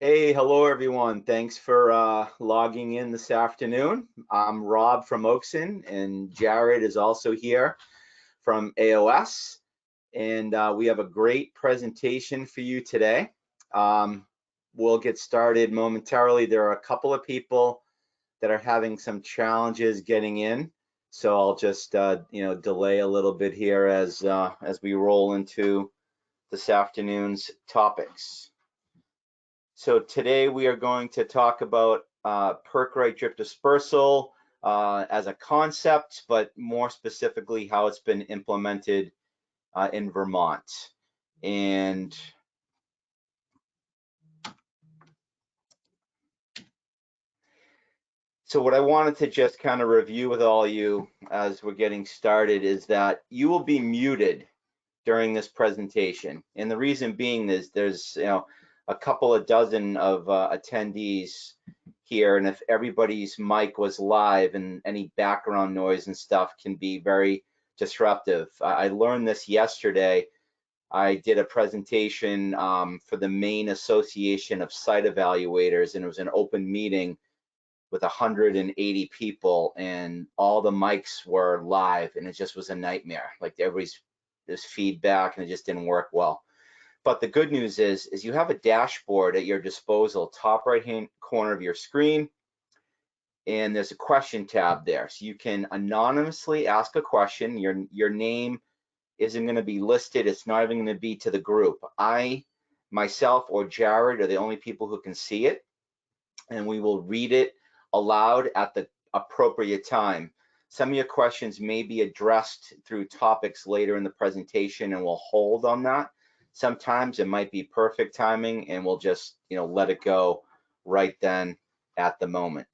Hey, hello everyone. Thanks for logging in this afternoon. I'm Rob from Oakson, and Jared is also here from AOS. And we have a great presentation for you today. We'll get started momentarily. There are a couple of people that are having some challenges getting in, so I'll just delay a little bit here as we roll into this afternoon's topics. So today we are going to talk about Perc-Rite Drip Dispersal as a concept, but more specifically how it's been implemented in Vermont. And so what I wanted to just kind of review with all of you as we're getting started is that you will be muted during this presentation. And the reason being is there's a couple of dozen of attendees here, and if everybody's mic was live, and any background noise and stuff can be very disruptive. I learned this yesterday. I did a presentation for the Maine Association of Site Evaluators, and it was an open meeting with 180 people, and all the mics were live, and it just was a nightmare. Like there's feedback, and it just didn't work well. But the good news is you have a dashboard at your disposal, top right-hand corner of your screen, and there's a question tab there. So you can anonymously ask a question. Your name isn't going to be listed. It's not even going to be to the group. I, myself, or Jared are the only people who can see it, and we will read it aloud at the appropriate time. Some of your questions may be addressed through topics later in the presentation, and we'll hold on that. Sometimes it might be perfect timing, and we'll just let it go right then at the moment.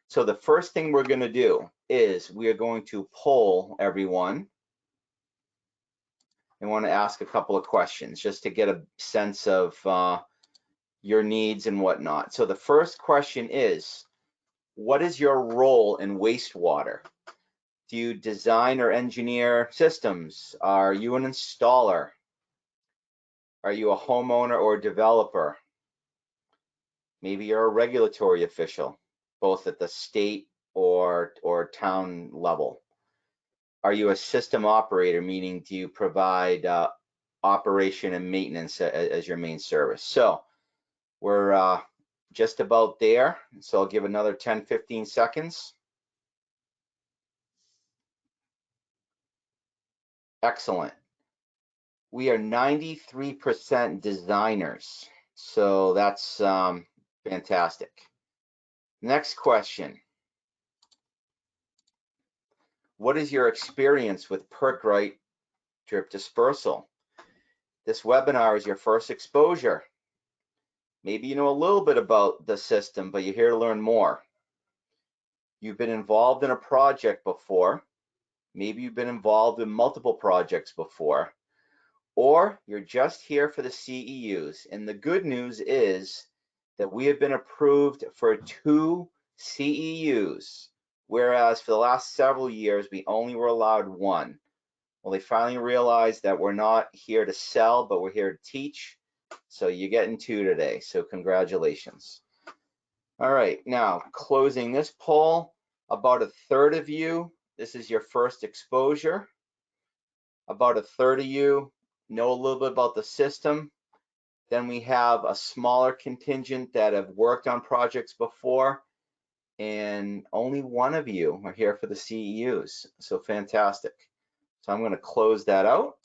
So the first thing we're going to do is we are going to poll everyone. I want to ask a couple of questions just to get a sense of your needs and whatnot. So the first question is, what is your role in wastewater? Do you design or engineer systems? Are you an installer? Are you a homeowner or developer? Maybe you're a regulatory official, both at the state or town level. Are you a system operator, meaning do you provide operation and maintenance as your main service? So we're just about there. So I'll give another 10-15 seconds. Excellent. We are 93% designers, so that's fantastic. Next question. What is your experience with Perc-Rite Drip Dispersal? This webinar is your first exposure. Maybe you know a little bit about the system, but you're here to learn more. You've been involved in a project before. Maybe you've been involved in multiple projects before. Or you're just here for the CEUs. And the good news is that we have been approved for 2 CEUs, whereas for the last several years, we only were allowed 1. Well, they finally realized that we're not here to sell, but we're here to teach. So you're getting 2 today, so congratulations. All right, now closing this poll, about a third of you, this is your first exposure. About a third of you know a little bit about the system. Then we have a smaller contingent that have worked on projects before, and only 1 of you are here for the CEUs. So fantastic. So I'm going to close that out.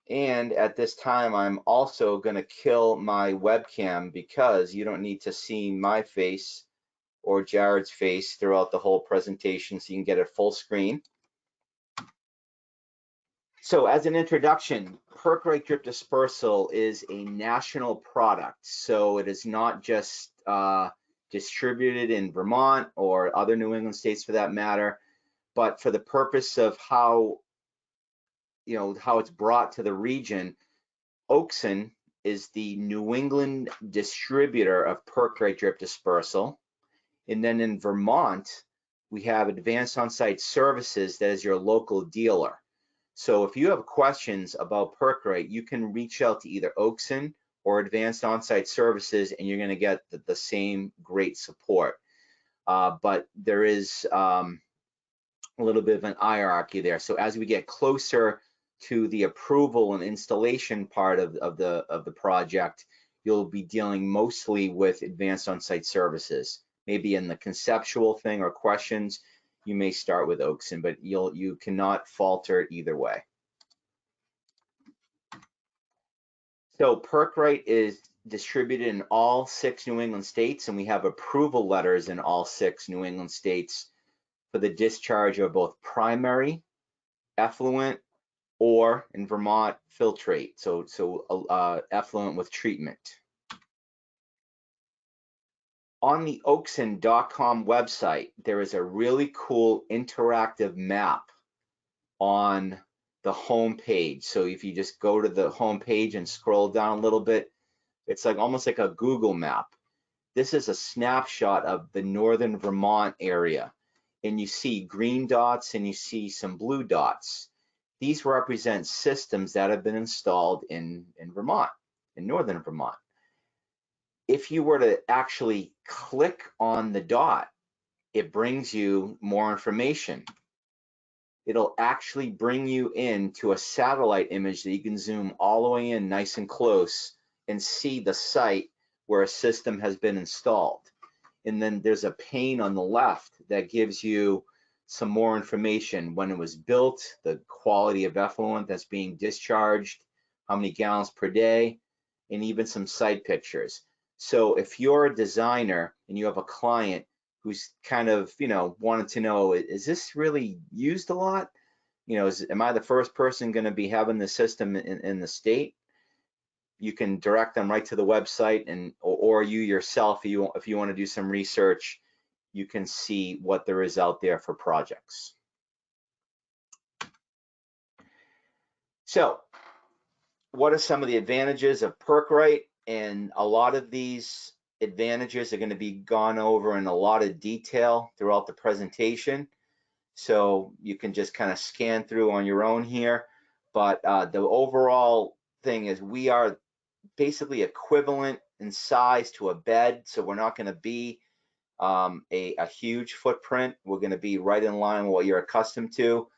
And at this time, I'm also going to kill my webcam because you don't need to see my face or Jared's face throughout the whole presentation, so you can get it full screen. So as an introduction, Perc-Rite Drip Dispersal is a national product. So it is not just distributed in Vermont or other New England states for that matter, but for the purpose of how it's brought to the region, Oakson is the New England distributor of Perc-Rite Drip Dispersal. And then in Vermont, we have Advanced On-Site Services that is your local dealer. So if you have questions about Perc-Rite, you can reach out to either Oakson or advanced on-site services, and you're going to get the same great support. But there is a little bit of an hierarchy there. So as we get closer to the approval and installation part of the project, you'll be dealing mostly with advanced on-site services. Maybe in the conceptual thing or questions, you may start with Oakson, but you cannot falter either way. So Perc-Rite is distributed in all 6 New England states, and we have approval letters in all 6 New England states for the discharge of both primary, effluent, or in Vermont, filtrate, so effluent with treatment. On the Oakson.com website, there is a really cool interactive map on the home page. So if you just go to the home page and scroll down a little bit, it's like almost like a Google map. This is a snapshot of the northern Vermont area, and you see green dots and you see some blue dots. These represent systems that have been installed in Vermont, in northern Vermont. If you were to actually click on the dot, it brings you more information. It'll actually bring you into a satellite image that you can zoom all the way in nice and close and see the site where a system has been installed. And then there's a pane on the left that gives you some more information: when it was built, the quality of effluent that's being discharged, how many gallons per day, and even some site pictures. So if you're a designer and you have a client who's kind of, wanted to know, is this really used a lot? Am I the first person going to be having the system in the state? You can direct them right to the website, or you yourself, if you want to do some research, you can see what there is out there for projects. So what are some of the advantages of Perc-Rite? And a lot of these advantages are going to be gone over in a lot of detail throughout the presentation. So you can just kind of scan through on your own here. But the overall thing is we are basically equivalent in size to a bed. So we're not going to be a huge footprint. We're going to be right in line with what you're accustomed to.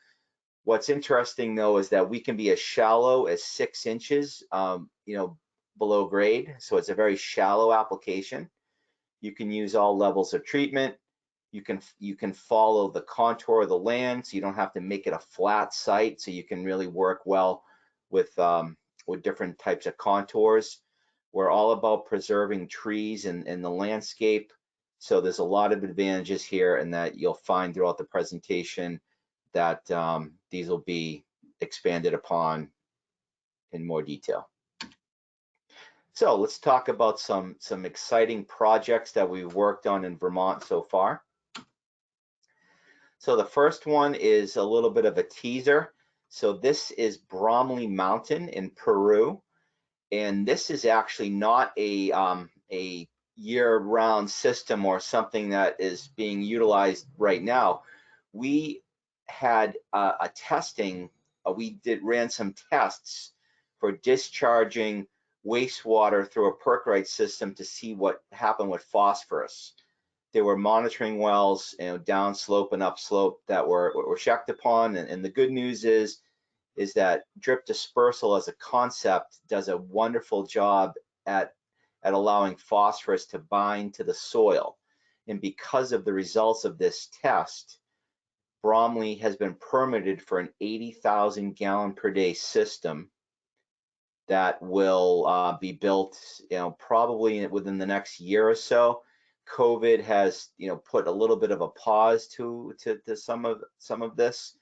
What's interesting though is that we can be as shallow as 6 inches, below grade. So it's a very shallow application. You can use all levels of treatment. You can follow the contour of the land, so you don't have to make it a flat site. So you can really work well with different types of contours. We're all about preserving trees and the landscape. So there's a lot of advantages here, and that you'll find throughout the presentation that these will be expanded upon in more detail. So let's talk about some exciting projects that we've worked on in Vermont so far. So the first one is a little bit of a teaser. So this is Bromley Mountain in Peru, and this is actually not a year-round system or something that is being utilized right now. We had a testing. We ran some tests for discharging wastewater through a Perc-Rite system to see what happened with phosphorus. There were monitoring wells, downslope and upslope that were checked upon, and the good news is that drip dispersal as a concept does a wonderful job at allowing phosphorus to bind to the soil. And because of the results of this test, Bromley has been permitted for an 80,000 gallon per day system that will be built, probably within the next year or so. COVID has, put a little bit of a pause to some of this,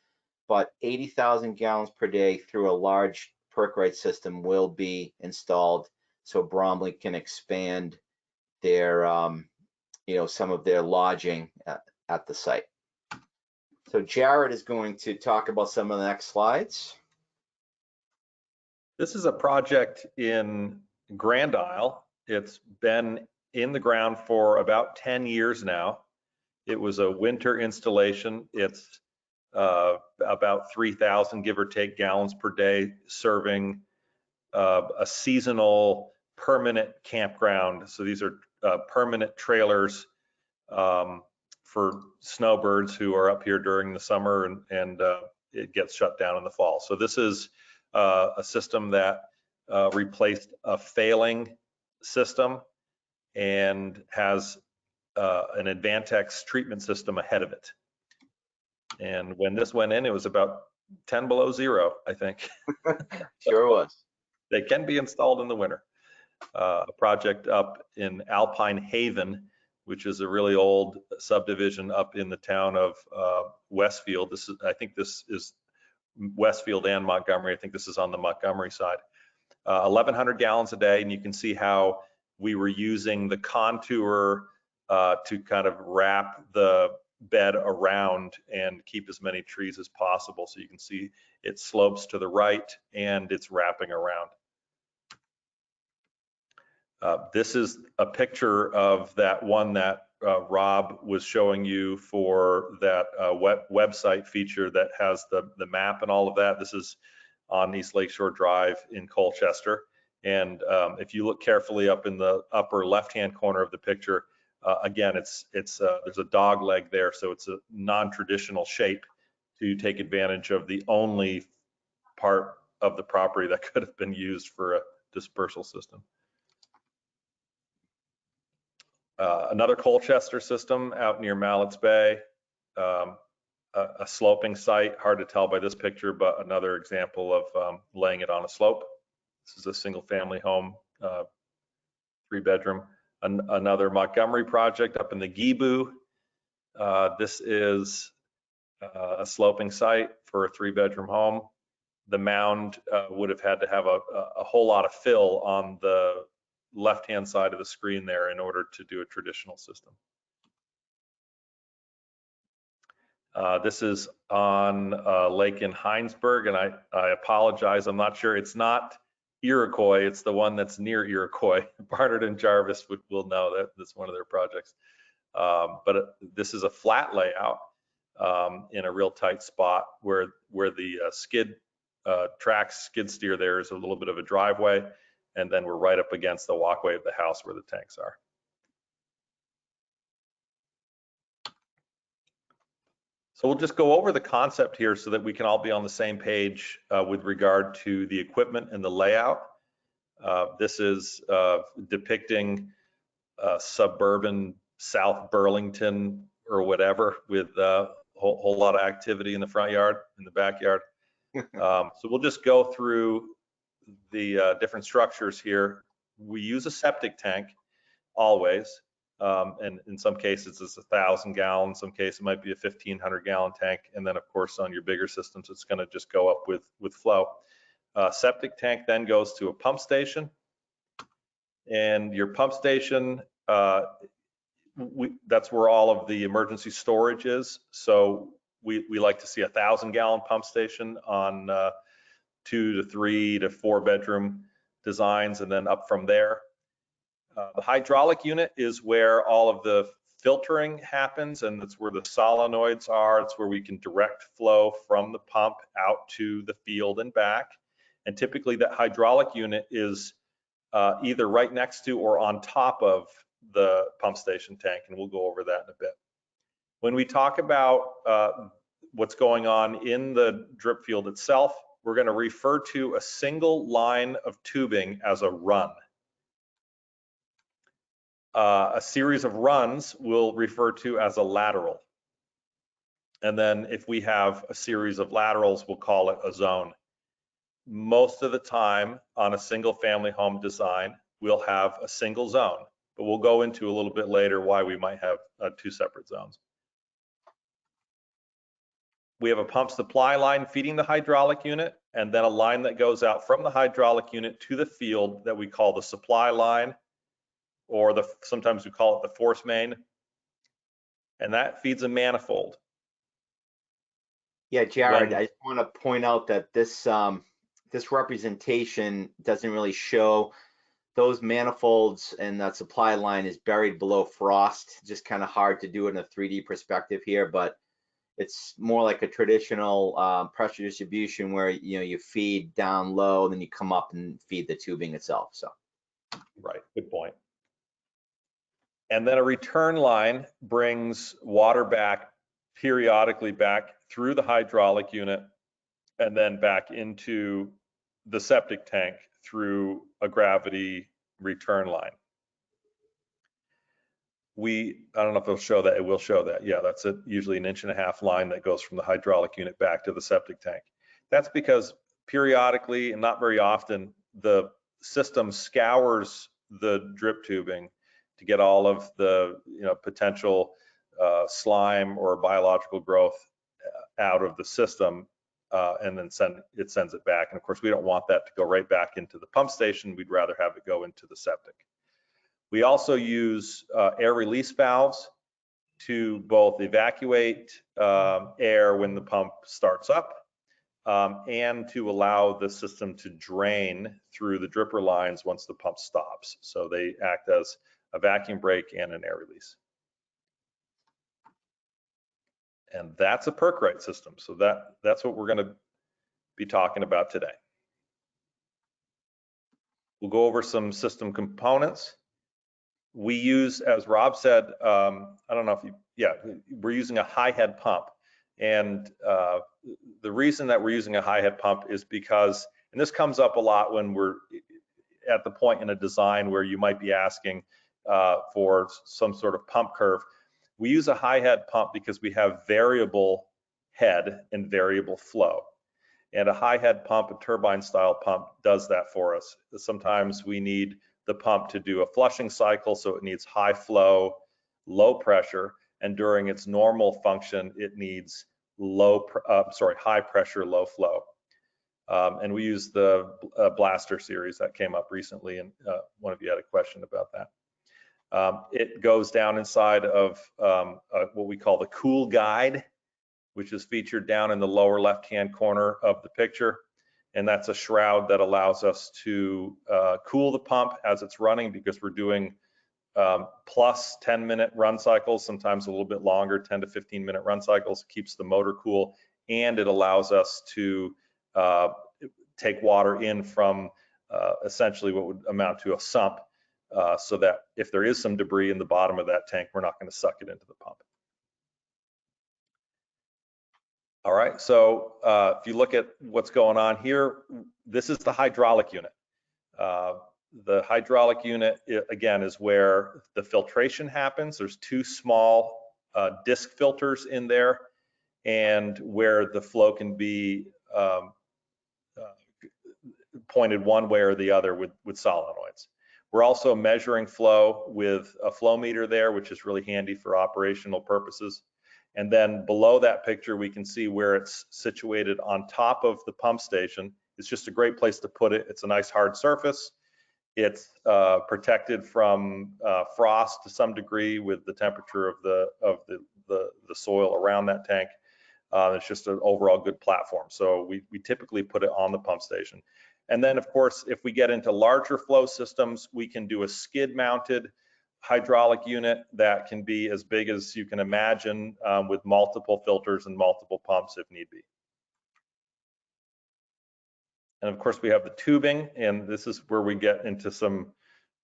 but 80,000 gallons per day through a large Perc-Rite system will be installed, so Bromley can expand their, some of their lodging at the site. So Jared is going to talk about some of the next slides. This is a project in Grand Isle. It's been in the ground for about 10 years now. It was a winter installation. It's about 3,000, give or take, gallons per day, serving a seasonal permanent campground. So these are permanent trailers for snowbirds who are up here during the summer, and it gets shut down in the fall. So this is a system that replaced a failing system and has an Advantex treatment system ahead of it. And when this went in, it was about 10 below zero, I think. Sure was. They can be installed in the winter. A project up in Alpine Haven, which is a really old subdivision up in the town of Westfield. I think this is Westfield and Montgomery. I think this is on the Montgomery side. 1,100 gallons a day, and you can see how we were using the contour to kind of wrap the bed around and keep as many trees as possible. So you can see it slopes to the right and it's wrapping around. This is a picture of that one that Rob was showing you for that website feature that has the map and all of that. This is on East Lakeshore Drive in Colchester. And if you look carefully up in the upper left-hand corner of the picture, again, there's a dog leg there, so it's a non-traditional shape to take advantage of the only part of the property that could have been used for a dispersal system. Another Colchester system out near Mallett's Bay, a sloping site, hard to tell by this picture, but another example of laying it on a slope. This is a single family home, 3-bedroom. Another Montgomery project up in the Gibu. This is a sloping site for a 3-bedroom home. The mound would have had to have a whole lot of fill on the left-hand side of the screen there in order to do a traditional system. This is on a lake in Heinsberg, and I apologize, I'm not sure, it's not Iroquois, it's the one that's near Iroquois. Barnard and Jarvis will know that that's one of their projects. But this is a flat layout in a real tight spot where the skid steer there is a little bit of a driveway, and then we're right up against the walkway of the house where the tanks are. So we'll just go over the concept here so that we can all be on the same page with regard to the equipment and the layout. This is depicting suburban South Burlington or whatever with a whole lot of activity in the front yard, in the backyard. So we'll just go through the different structures here. We use a septic tank always. And in some cases it's 1,000 gallons, some cases it might be a 1,500 gallon tank. And then of course on your bigger systems, it's gonna just go up with flow. Septic tank then goes to a pump station. And your pump station, that's where all of the emergency storage is. So we like to see 1,000 gallon pump station on 2 to 3 to 4 bedroom designs, and then up from there. The hydraulic unit is where all of the filtering happens, and that's where the solenoids are. It's where we can direct flow from the pump out to the field and back. And typically that hydraulic unit is either right next to or on top of the pump station tank, and we'll go over that in a bit. When we talk about what's going on in the drip field itself, we're going to refer to a single line of tubing as a run. A series of runs we'll refer to as a lateral. And then if we have a series of laterals, we'll call it a zone. Most of the time on a single family home design, we'll have a single zone, but we'll go into a little bit later why we might have 2 separate zones. We have a pump supply line feeding the hydraulic unit, and then a line that goes out from the hydraulic unit to the field that we call the supply line, or sometimes we call it the force main, and that feeds a manifold. Yeah, Jared, I just want to point out that this representation doesn't really show those manifolds, and that supply line is buried below frost. Just kind of hard to do it in a 3D perspective here, but it's more like a traditional pressure distribution where you feed down low, then you come up and feed the tubing itself. So Right, good point. And then a return line brings water back periodically back through the hydraulic unit and then back into the septic tank through a gravity return line. I don't know if it'll show that. It will show that. Yeah, that's usually an 1.5 inch line that goes from the hydraulic unit back to the septic tank. That's because periodically and not very often, the system scours the drip tubing to get all of the potential slime or biological growth out of the system, and then sends it back. And of course, we don't want that to go right back into the pump station. We'd rather have it go into the septic. We also use air release valves to both evacuate air when the pump starts up, and to allow the system to drain through the dripper lines once the pump stops. So they act as a vacuum brake and an air release. And that's a Perc-Rite system. So that's what we're going to be talking about today. We'll go over some system components. We use, as Rob said, I don't know if we're using a high head pump. And the reason that we're using a high head pump is because, and this comes up a lot when we're at the point in a design where you might be asking for some sort of pump curve. We use a high head pump because we have variable head and variable flow. And a high head pump, a turbine style pump, does that for us. Sometimes we need the pump to do a flushing cycle, so it needs high flow, low pressure, and during its normal function, it needs high pressure, low flow. And we use the Blaster series that came up recently, and one of you had a question about that. It goes down inside of what we call the cool guide, which is featured down in the lower left-hand corner of the picture. And that's a shroud that allows us to cool the pump as it's running, because we're doing plus 10-minute run cycles, sometimes a little bit longer, 10 to 15-minute run cycles, keeps the motor cool, and it allows us to take water in from essentially what would amount to a sump, so that if there is some debris in the bottom of that tank, we're not going to suck it into the pump. All right, so if you look at what's going on here, this is the hydraulic unit. The hydraulic unit, again, is where the filtration happens. There's two small disc filters in there, and where the flow can be pointed one way or the other with solenoids. We're also measuring flow with a flow meter there, which is really handy for operational purposes. And then below that picture, we can see where it's situated on top of the pump station. It's just a great place to put it. It's a nice hard surface. It's protected from frost to some degree with the temperature of the soil around that tank. It's just an overall good platform. So we typically put it on the pump station. And then, of course, if we get into larger flow systems, we can do a skid mounted hydraulic unit that can be as big as you can imagine, with multiple filters and multiple pumps if need be. And of course, we have the tubing, and this is where we get into some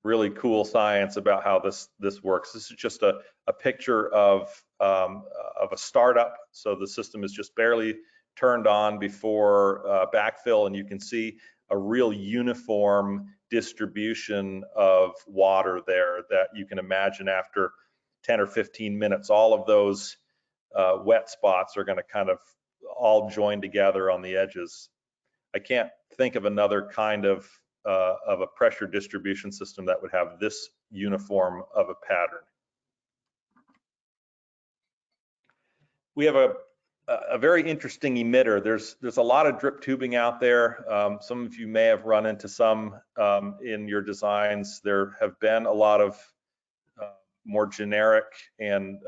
really cool science about how this works. This is just a picture of a startup. So the system is just barely turned on before backfill, and you can see a real uniform distribution of water there that you can imagine after 10 or 15 minutes, all of those wet spots are going to kind of all join together on the edges. I can't think of another kind of a pressure distribution system that would have this uniform of a pattern. We have a very interesting emitter. There's a lot of drip tubing out there. Some of you may have run into some in your designs. There have been a lot of more generic and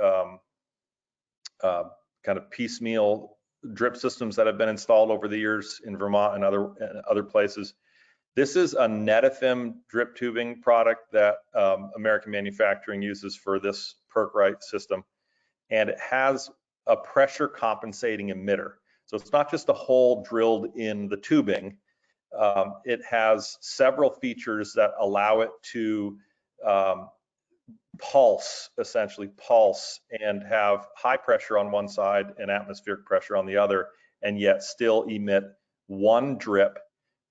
kind of piecemeal drip systems that have been installed over the years in Vermont and other places. This is a Netifim drip tubing product that American Manufacturing uses for this Perc-Rite system, and it has a pressure compensating emitter. So it's not just a hole drilled in the tubing. It has several features that allow it to essentially pulse, and have high pressure on one side and atmospheric pressure on the other, and yet still emit one drip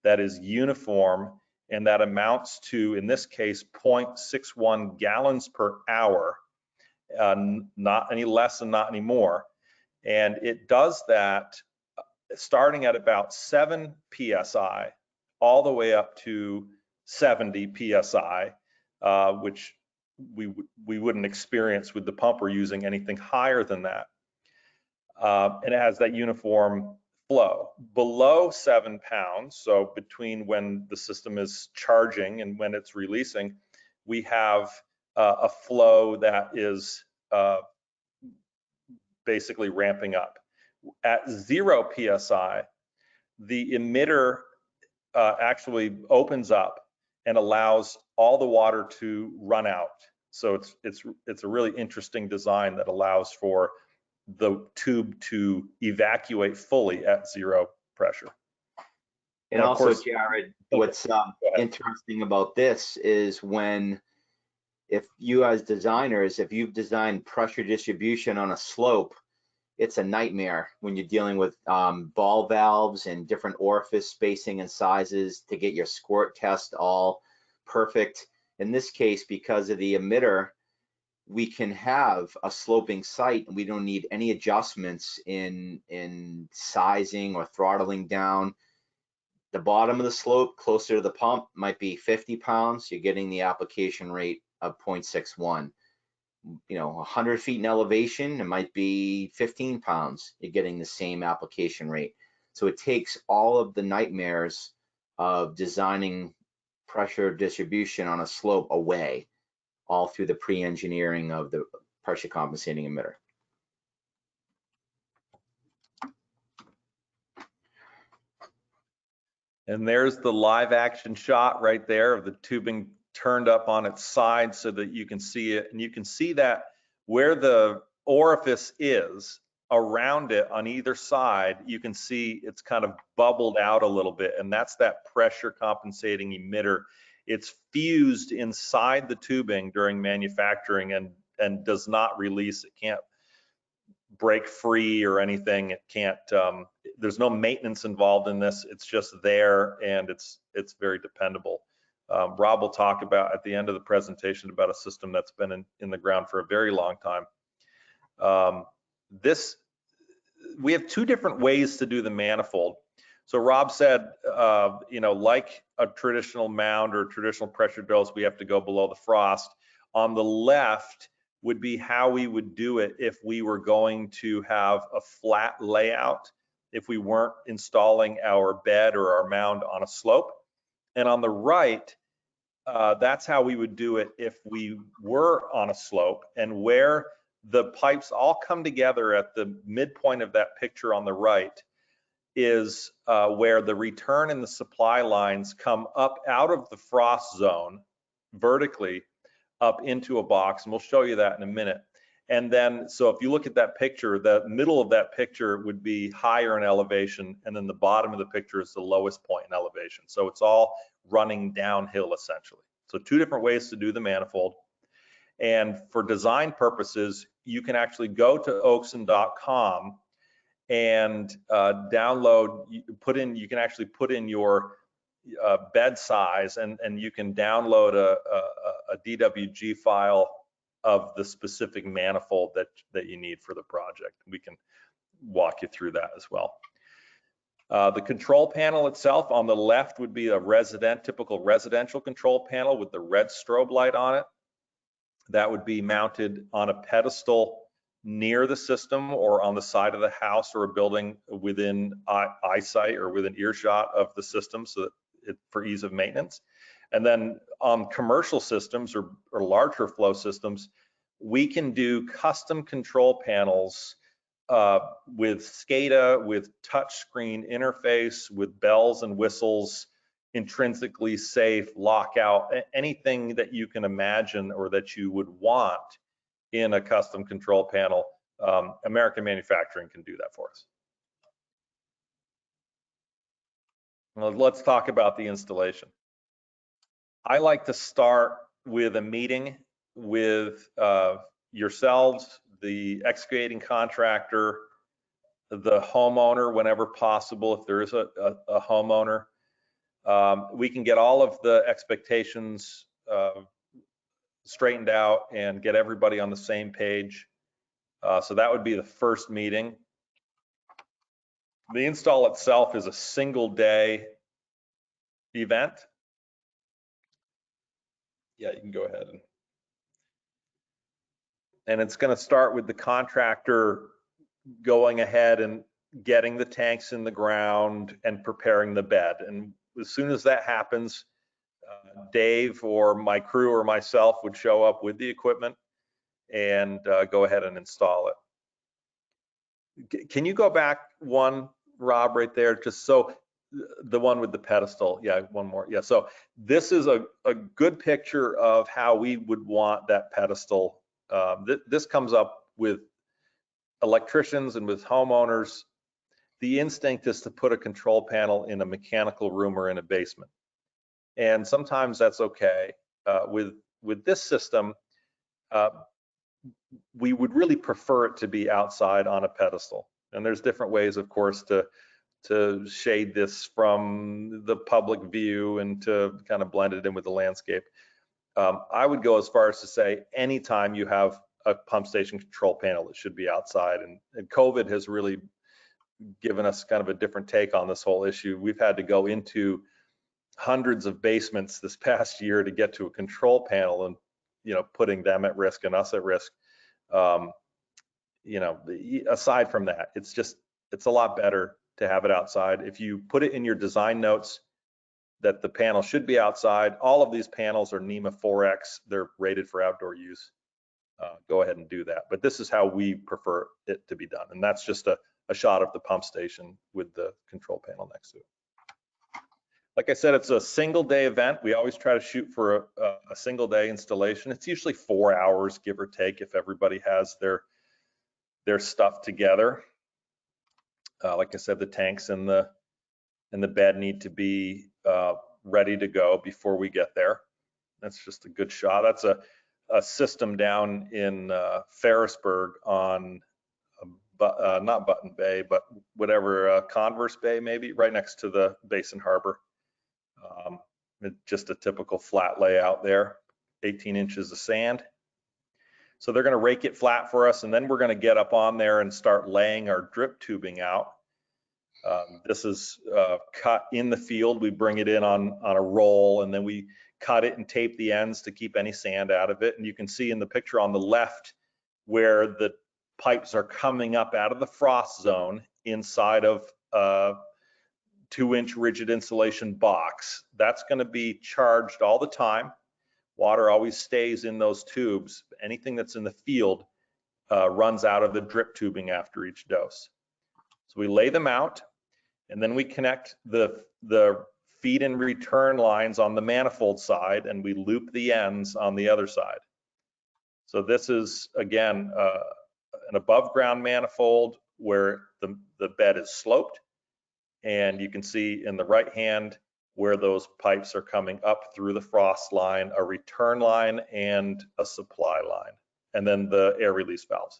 that is uniform, and that amounts to, in this case, 0.61 gallons per hour, not any less and not any more. And it does that starting at about 7 psi all the way up to 70 psi, which we wouldn't experience with the pump we're using anything higher than that. And it has that uniform flow. Below 7 pounds, so between when the system is charging and when it's releasing, we have a flow that is basically ramping up. At 0 psi, the emitter actually opens up and allows all the water to run out. So it's a really interesting design that allows for the tube to evacuate fully at 0 pressure. And also, course, Jared, what's interesting about this is if you as designers, if you've designed pressure distribution on a slope, it's a nightmare when you're dealing with ball valves and different orifice spacing and sizes to get your squirt test all perfect. In this case, because of the emitter, we can have a sloping site and we don't need any adjustments in sizing or throttling down. The bottom of the slope closer to the pump might be 50 pounds. You're getting the application rate of 0.61. 100 feet in elevation, it might be 15 pounds. You're getting the same application rate. So it takes all of the nightmares of designing pressure distribution on a slope away, all through the pre-engineering of the pressure compensating emitter. And there's the live action shot right there of the tubing turned up on its side so that you can see it. And you can see that where the orifice is around it on either side, you can see it's kind of bubbled out a little bit. And that's that pressure compensating emitter. It's fused inside the tubing during manufacturing and does not release. It can't break free or anything. It can't, there's no maintenance involved in this. It's just there, and it's very dependable. Rob will talk about at the end of the presentation about a system that's been in the ground for a very long time. We have 2 different ways to do the manifold. So Rob said, like a traditional mound or traditional pressure drills, we have to go below the frost. On the left would be how we would do it if we were going to have a flat layout, if we weren't installing our bed or our mound on a slope. And on the right, that's how we would do it if we were on a slope, and where the pipes all come together at the midpoint of that picture on the right is where the return and the supply lines come up out of the frost zone vertically up into a box, and we'll show you that in a minute. And then, so if you look at that picture, the middle of that picture would be higher in elevation, and then the bottom of the picture is the lowest point in elevation. So it's all running downhill essentially. So 2 different ways to do the manifold. And for design purposes, you can actually go to Oakson.com and download, you can actually put in your bed size, and you can download a DWG file of the specific manifold that you need for the project. We can walk you through that as well. The control panel itself on the left would be a typical residential control panel with the red strobe light on it. That would be mounted on a pedestal near the system or on the side of the house or a building within eyesight or within earshot of the system, so that for ease of maintenance. And then on commercial systems or larger flow systems, we can do custom control panels with SCADA, with touchscreen interface, with bells and whistles, intrinsically safe, lockout, anything that you can imagine or that you would want in a custom control panel. American manufacturing can do that for us. Well, let's talk about the installation. I like to start with a meeting with yourselves, the excavating contractor, the homeowner, whenever possible, if there is a homeowner. We can get all of the expectations straightened out and get everybody on the same page. So that would be the first meeting. The install itself is a single day event. Yeah, you can go ahead. And it's going to start with the contractor going ahead and getting the tanks in the ground and preparing the bed. And as soon as that happens, Dave or my crew or myself would show up with the equipment and go ahead and install it. Can you go back one, Rob, right there? Just so the one with the pedestal. Yeah, one more. Yeah, so this is a good picture of how we would want that pedestal. This comes up with electricians and with homeowners. The instinct is to put a control panel in a mechanical room or in a basement. And sometimes that's okay. With this system, we would really prefer it to be outside on a pedestal. And there's different ways, of course, to shade this from the public view and to kind of blend it in with the landscape. I would go as far as to say anytime you have a pump station control panel, it should be outside. And COVID has really given us kind of a different take on this whole issue. We've had to go into hundreds of basements this past year to get to a control panel, and putting them at risk and us at risk. Aside from that, it's a lot better to have it outside. If you put it in your design notes that the panel should be outside, all of these panels are NEMA 4X. They're rated for outdoor use. Go ahead and do that. But this is how we prefer it to be done. And that's just a shot of the pump station with the control panel next to it. Like I said, it's a single day event. We always try to shoot for a single day installation. It's usually 4 hours, give or take, if everybody has their stuff together. Like I said, the tanks and the bed need to be ready to go before we get there. That's just a good shot. That's a system down in Ferrisburg on not Button Bay, but whatever, Converse Bay maybe, right next to the Basin Harbor. Just a typical flat layout there, 18 inches of sand. So they're going to rake it flat for us, and then we're going to get up on there and start laying our drip tubing out. This is cut in the field. We bring it in on a roll, and then we cut it and tape the ends to keep any sand out of it. And you can see in the picture on the left where the pipes are coming up out of the frost zone inside of 2-inch rigid insulation box. That's going to be charged all the time. Water always stays in those tubes. Anything that's in the field runs out of the drip tubing after each dose. So we lay them out, and then we connect the feed and return lines on the manifold side, and we loop the ends on the other side. So this is, again, an above ground manifold where the bed is sloped. And you can see in the right hand where those pipes are coming up through the frost line, a return line and a supply line, and then the air release valves.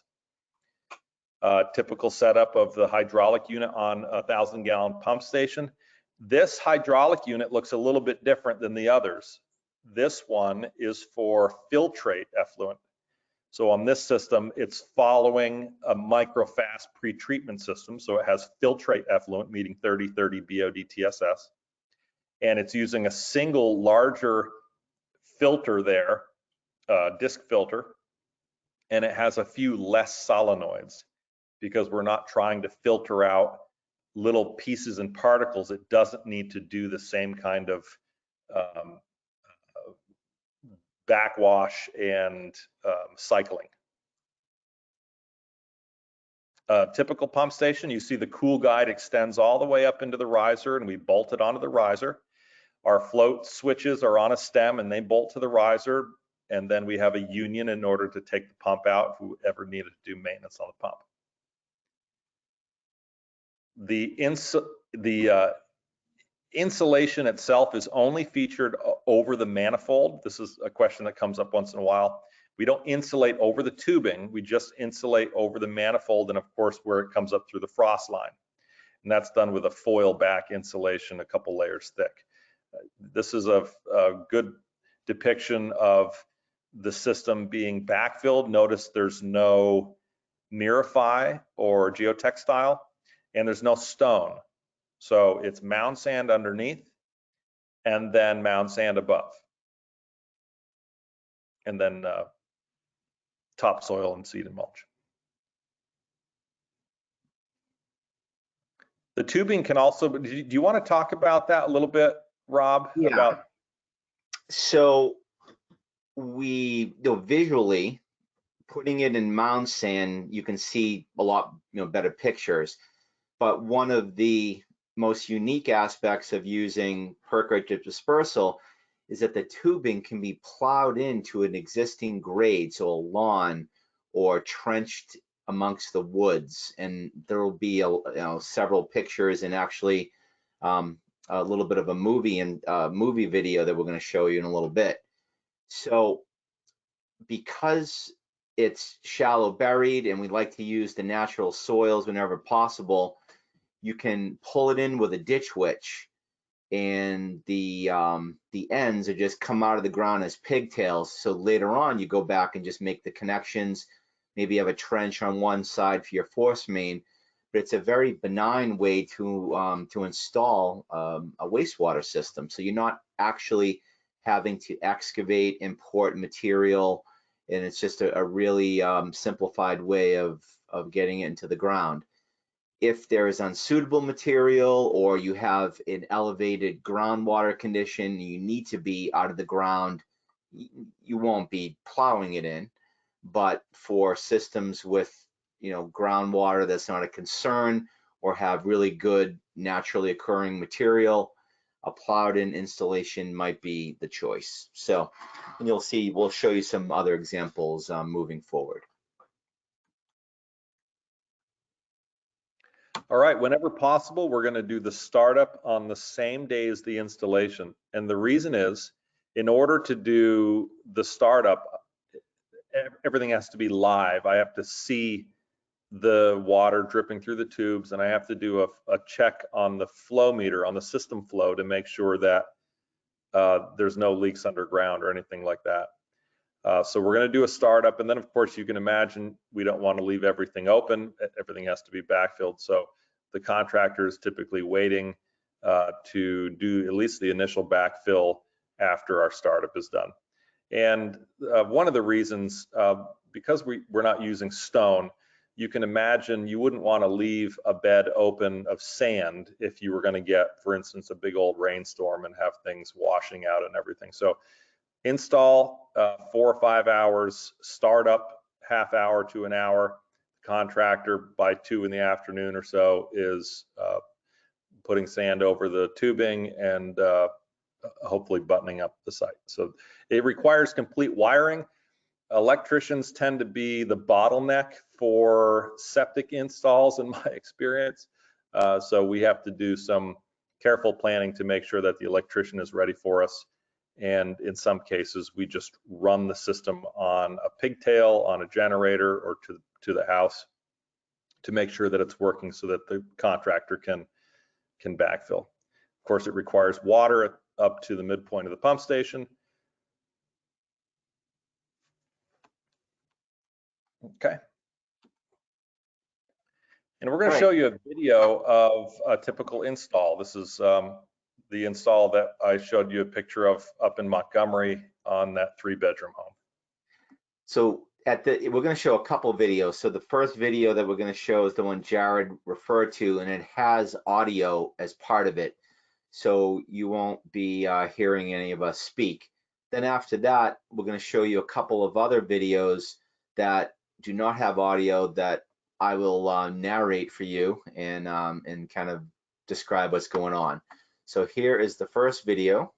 Typical setup of the hydraulic unit on a 1,000-gallon pump station. This hydraulic unit looks a little bit different than the others. This one is for filtrate effluent. So on this system, it's following a microfast pretreatment system. So it has filtrate effluent meeting 3030 BOD-TSS. And it's using a single larger filter there, disc filter. And it has a few less solenoids because we're not trying to filter out little pieces and particles. It doesn't need to do the same kind of backwash and cycling. Typical pump station, you see the cool guide extends all the way up into the riser, and we bolt it onto the riser. Our float switches are on a stem and they bolt to the riser, and then we have a union in order to take the pump out if we ever needed to do maintenance on the pump. The insulation itself is only featured over the manifold. This is a question that comes up once in a while. We don't insulate over the tubing, we just insulate over the manifold, and of course where it comes up through the frost line. And that's done with a foil back insulation, a couple layers thick. This is a good depiction of the system being backfilled. Notice there's no Mirify or geotextile, and there's no stone. So it's mound sand underneath and then mound sand above. And then topsoil and seed and mulch. The tubing can also, do you want to talk about that a little bit, Rob? Yeah. So visually, putting it in mound sand, you can see a lot better pictures. But one of the most unique aspects of using Perc-Rite Drip Dispersal is that the tubing can be plowed into an existing grade, so a lawn or trenched amongst the woods, and there will be several pictures and actually a little bit of a movie video that we're going to show you in a little bit. So because it's shallow buried and we like to use the natural soils whenever possible, you can pull it in with a ditch witch, and the ends are just come out of the ground as pigtails. So later on, you go back and just make the connections. Maybe you have a trench on one side for your force main, but it's a very benign way to install a wastewater system. So you're not actually having to excavate, import material, and it's just a really simplified way of getting it into the ground. If there is unsuitable material or you have an elevated groundwater condition, you need to be out of the ground, you won't be plowing it in. But for systems with groundwater that's not a concern or have really good naturally occurring material, a plowed in installation might be the choice. So, and you'll see, we'll show you some other examples moving forward. All right, whenever possible, we're going to do the startup on the same day as the installation. And the reason is, in order to do the startup, everything has to be live. I have to see the water dripping through the tubes, and I have to do a check on the flow meter, on the system flow, to make sure that there's no leaks underground or anything like that. So we're going to do a startup, and then of course you can imagine we don't want to leave everything open. Everything has to be backfilled. So the contractor is typically waiting to do at least the initial backfill after our startup is done. And one of the reasons, because we're not using stone, you can imagine you wouldn't want to leave a bed open of sand if you were going to get, for instance, a big old rainstorm and have things washing out and everything. So install 4 or 5 hours, start up half hour to an hour. Contractor by 2 in the afternoon or so is putting sand over the tubing and hopefully buttoning up the site. So it requires complete wiring. Electricians tend to be the bottleneck for septic installs in my experience. So we have to do some careful planning to make sure that the electrician is ready for us. And in some cases, we just run the system on a pigtail, on a generator, or to the house to make sure that it's working so that the contractor can backfill. Of course, it requires water up to the midpoint of the pump station. Okay. And we're going to show you a video of a typical install. This is the install that I showed you a picture of up in Montgomery on that 3-bedroom home. So we're going to show a couple videos. So the first video that we're going to show is the one Jared referred to, and it has audio as part of it. So you won't be hearing any of us speak. Then after that, we're going to show you a couple of other videos that do not have audio that I will narrate for you and kind of describe what's going on. So here is the first video.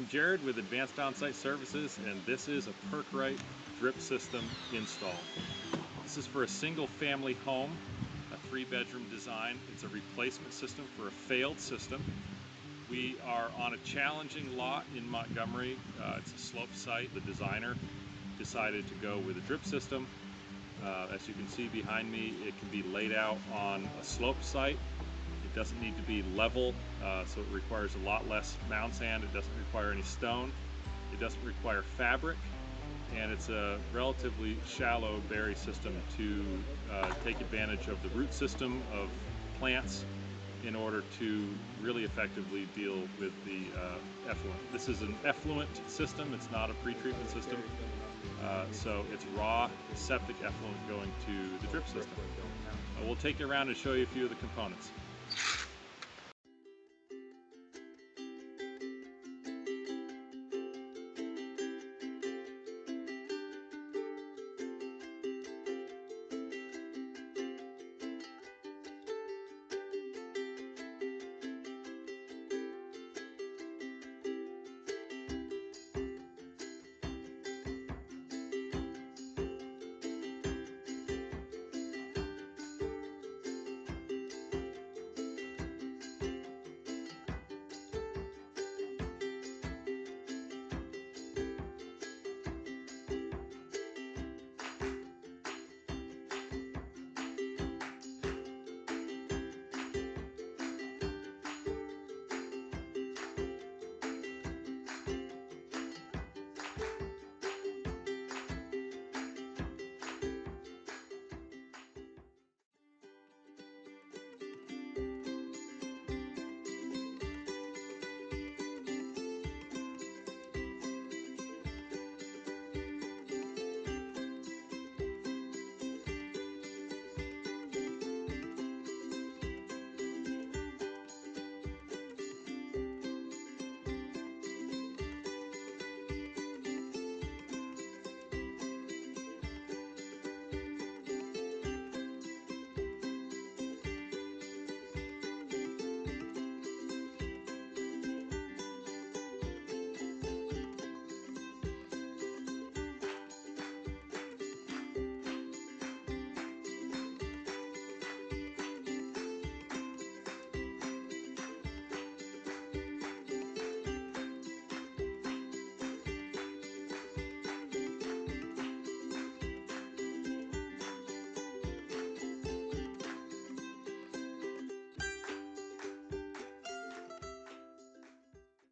Jared with Advanced Onsite Services, and this is a Perc-Rite drip system install. This is for a single family home, a 3-bedroom design. It's a replacement system for a failed system. We are on a challenging lot in Montgomery. It's a slope site. The designer decided to go with a drip system. As you can see behind me, it can be laid out on a slope site. It doesn't need to be level, so it requires a lot less mound sand. It doesn't require any stone. It doesn't require fabric, and it's a relatively shallow bury system to take advantage of the root system of plants in order to really effectively deal with the effluent. This is an effluent system. It's not a pre-treatment system. So it's raw septic effluent going to the drip system. We'll take you around and show you a few of the components.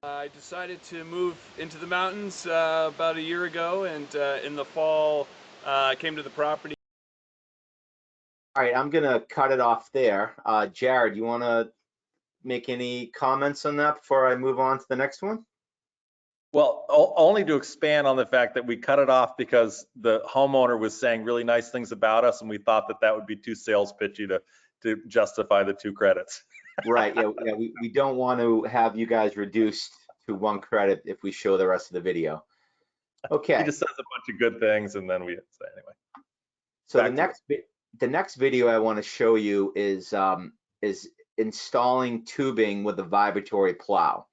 I decided to move into the mountains about a year ago, and in the fall I came to the property. All right, I'm gonna cut it off there. Jared, you wanna make any comments on that before I move on to the next one? Well, only to expand on the fact that we cut it off because the homeowner was saying really nice things about us, and we thought that that would be too sales pitchy to justify the 2 credits. Right, yeah, we don't want to have you guys reduced to 1 credit if we show the rest of the video. Okay. He just says a bunch of good things, and then we say anyway. So the next video I want to show you is installing tubing with a vibratory plow.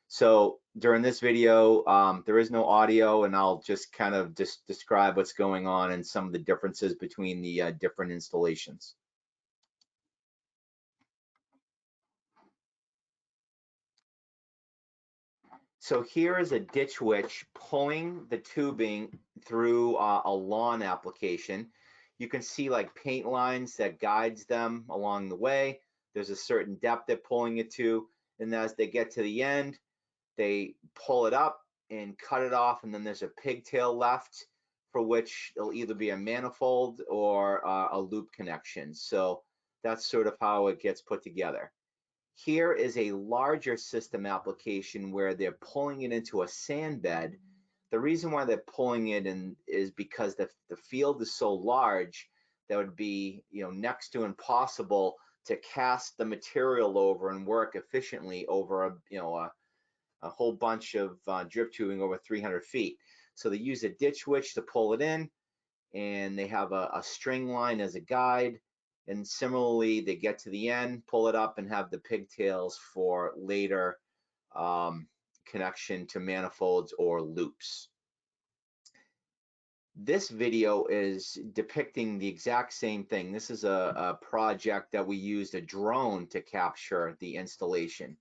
So during this video, there is no audio, and I'll just kind of describe what's going on and some of the differences between the different installations. So here is a ditch witch pulling the tubing through a lawn application. You can see like paint lines that guides them along the way. There's a certain depth they're pulling it to, and as they get to the end, they pull it up and cut it off, and then there's a pigtail left for which it'll either be a manifold or a loop connection. So that's sort of how it gets put together. Here is a larger system application where they're pulling it into a sand bed. The reason why they're pulling it in is because the field is so large that would be, next to impossible to cast the material over and work efficiently over a whole bunch of drip tubing over 300 feet. So they use a ditch witch to pull it in, and they have a string line as a guide. And similarly, they get to the end, pull it up, and have the pigtails for later connection to manifolds or loops. This video is depicting the exact same thing. This is a project that we used a drone to capture the installation.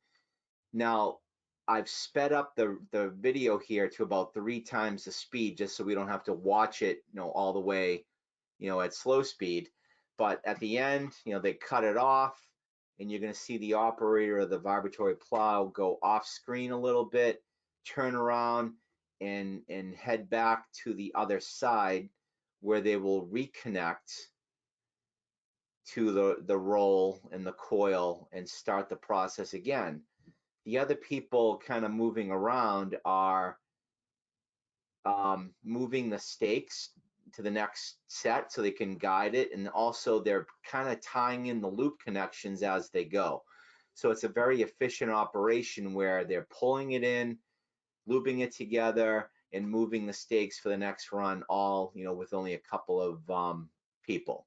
Now, I've sped up the video here to about 3 times the speed, just so we don't have to watch it, all the way, at slow speed. But at the end, they cut it off, and you're going to see the operator of the vibratory plow go off screen a little bit, turn around, and head back to the other side, where they will reconnect to the roll and the coil and start the process again. The other people kind of moving around are moving the stakes to the next set so they can guide it, and also they're kind of tying in the loop connections as they go. So it's a very efficient operation where they're pulling it in, looping it together, and moving the stakes for the next run, all with only a couple of people.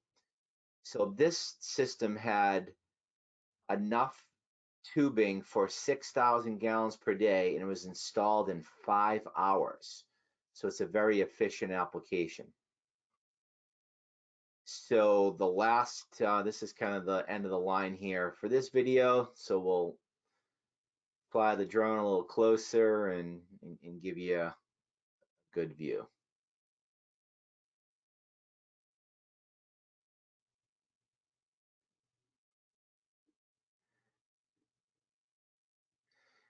So this system had enough tubing for 6,000 gallons per day, and it was installed in 5 hours. So it's a very efficient application. So the last, this is kind of the end of the line here for this video. So we'll fly the drone a little closer and give you a good view.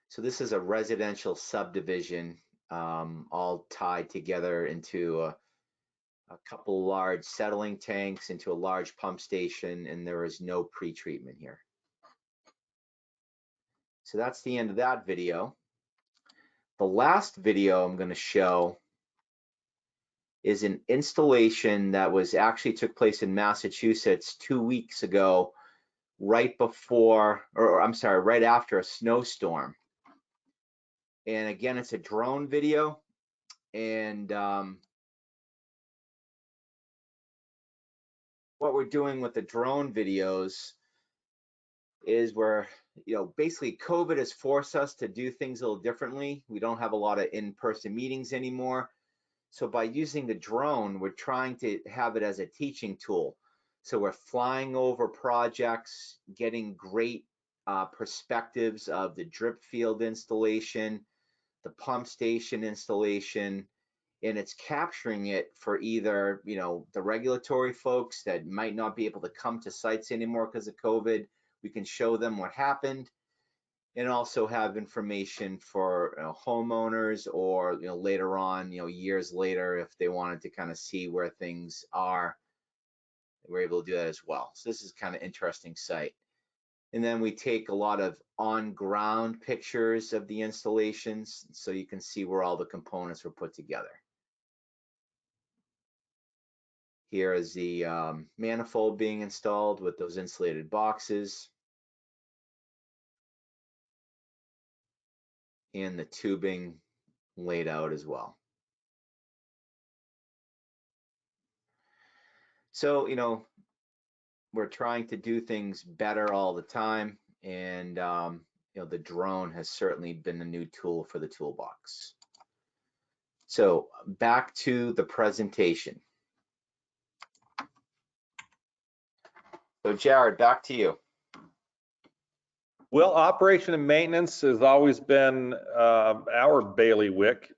So this is a residential subdivision, all tied together into a couple large settling tanks, into a large pump station, and there is no pre-treatment here. So that's the end of that video. The last video I'm going to show is an installation that actually took place in Massachusetts 2 weeks ago, right before, or I'm sorry, right after a snowstorm. And again, it's a drone video, and what we're doing with the drone videos is basically COVID has forced us to do things a little differently. We don't have a lot of in-person meetings anymore. So by using the drone, we're trying to have it as a teaching tool. So we're flying over projects, getting great perspectives of the drip field installation, the pump station installation, and it's capturing it for either, the regulatory folks that might not be able to come to sites anymore because of COVID. We can show them what happened, and also have information for homeowners, or later on, years later, if they wanted to kind of see where things are, we're able to do that as well. So this is kind of interesting site. And then we take a lot of on-ground pictures of the installations, so you can see where all the components were put together. Here is the manifold being installed with those insulated boxes, and the tubing laid out as well. So, we're trying to do things better all the time, and the drone has certainly been a new tool for the toolbox. So back to the presentation. So Jared, back to you. Well, operation and maintenance has always been our bailiwick.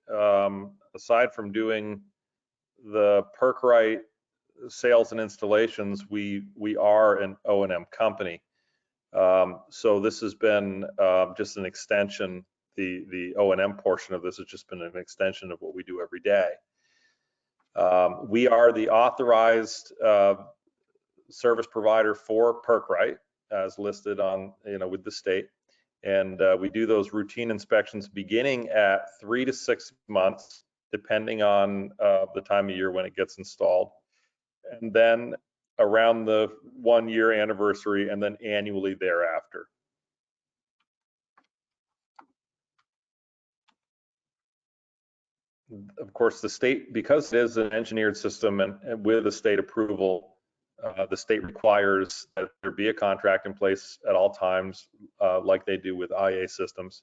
Aside from doing the Perc-Rite sales and installations, we are an O&M company. So this has been just an extension. The O&M portion of this has just been an extension of what we do every day. We are the authorized service provider for Perc-Rite, as listed on, with the state. And we do those routine inspections beginning at 3 to 6 months, depending on the time of year when it gets installed. And then around the 1-year anniversary, and then annually thereafter. Of course, the state, because it is an engineered system and with a state approval, the state requires that there be a contract in place at all times, like they do with IA systems.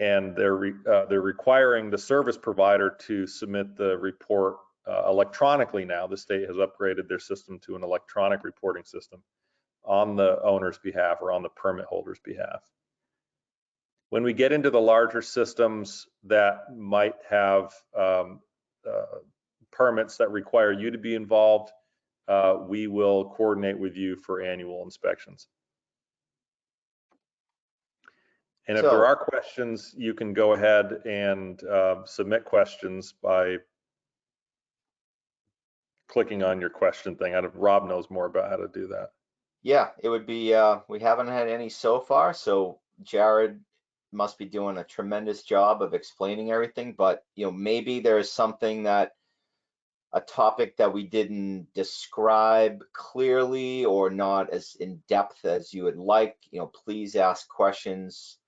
and they're requiring the service provider to submit the report electronically now. The state has upgraded their system to an electronic reporting system on the owner's behalf or on the permit holder's behalf. When we get into the larger systems that might have permits that require you to be involved, we will coordinate with you for annual inspections. And if there are questions, you can go ahead and submit questions by clicking on your question thing. Rob knows more about how to do that. Yeah, it would be, we haven't had any so far, so Jared must be doing a tremendous job of explaining everything, but maybe there's something that, a topic that we didn't describe clearly or not as in depth as you would like. Please ask questions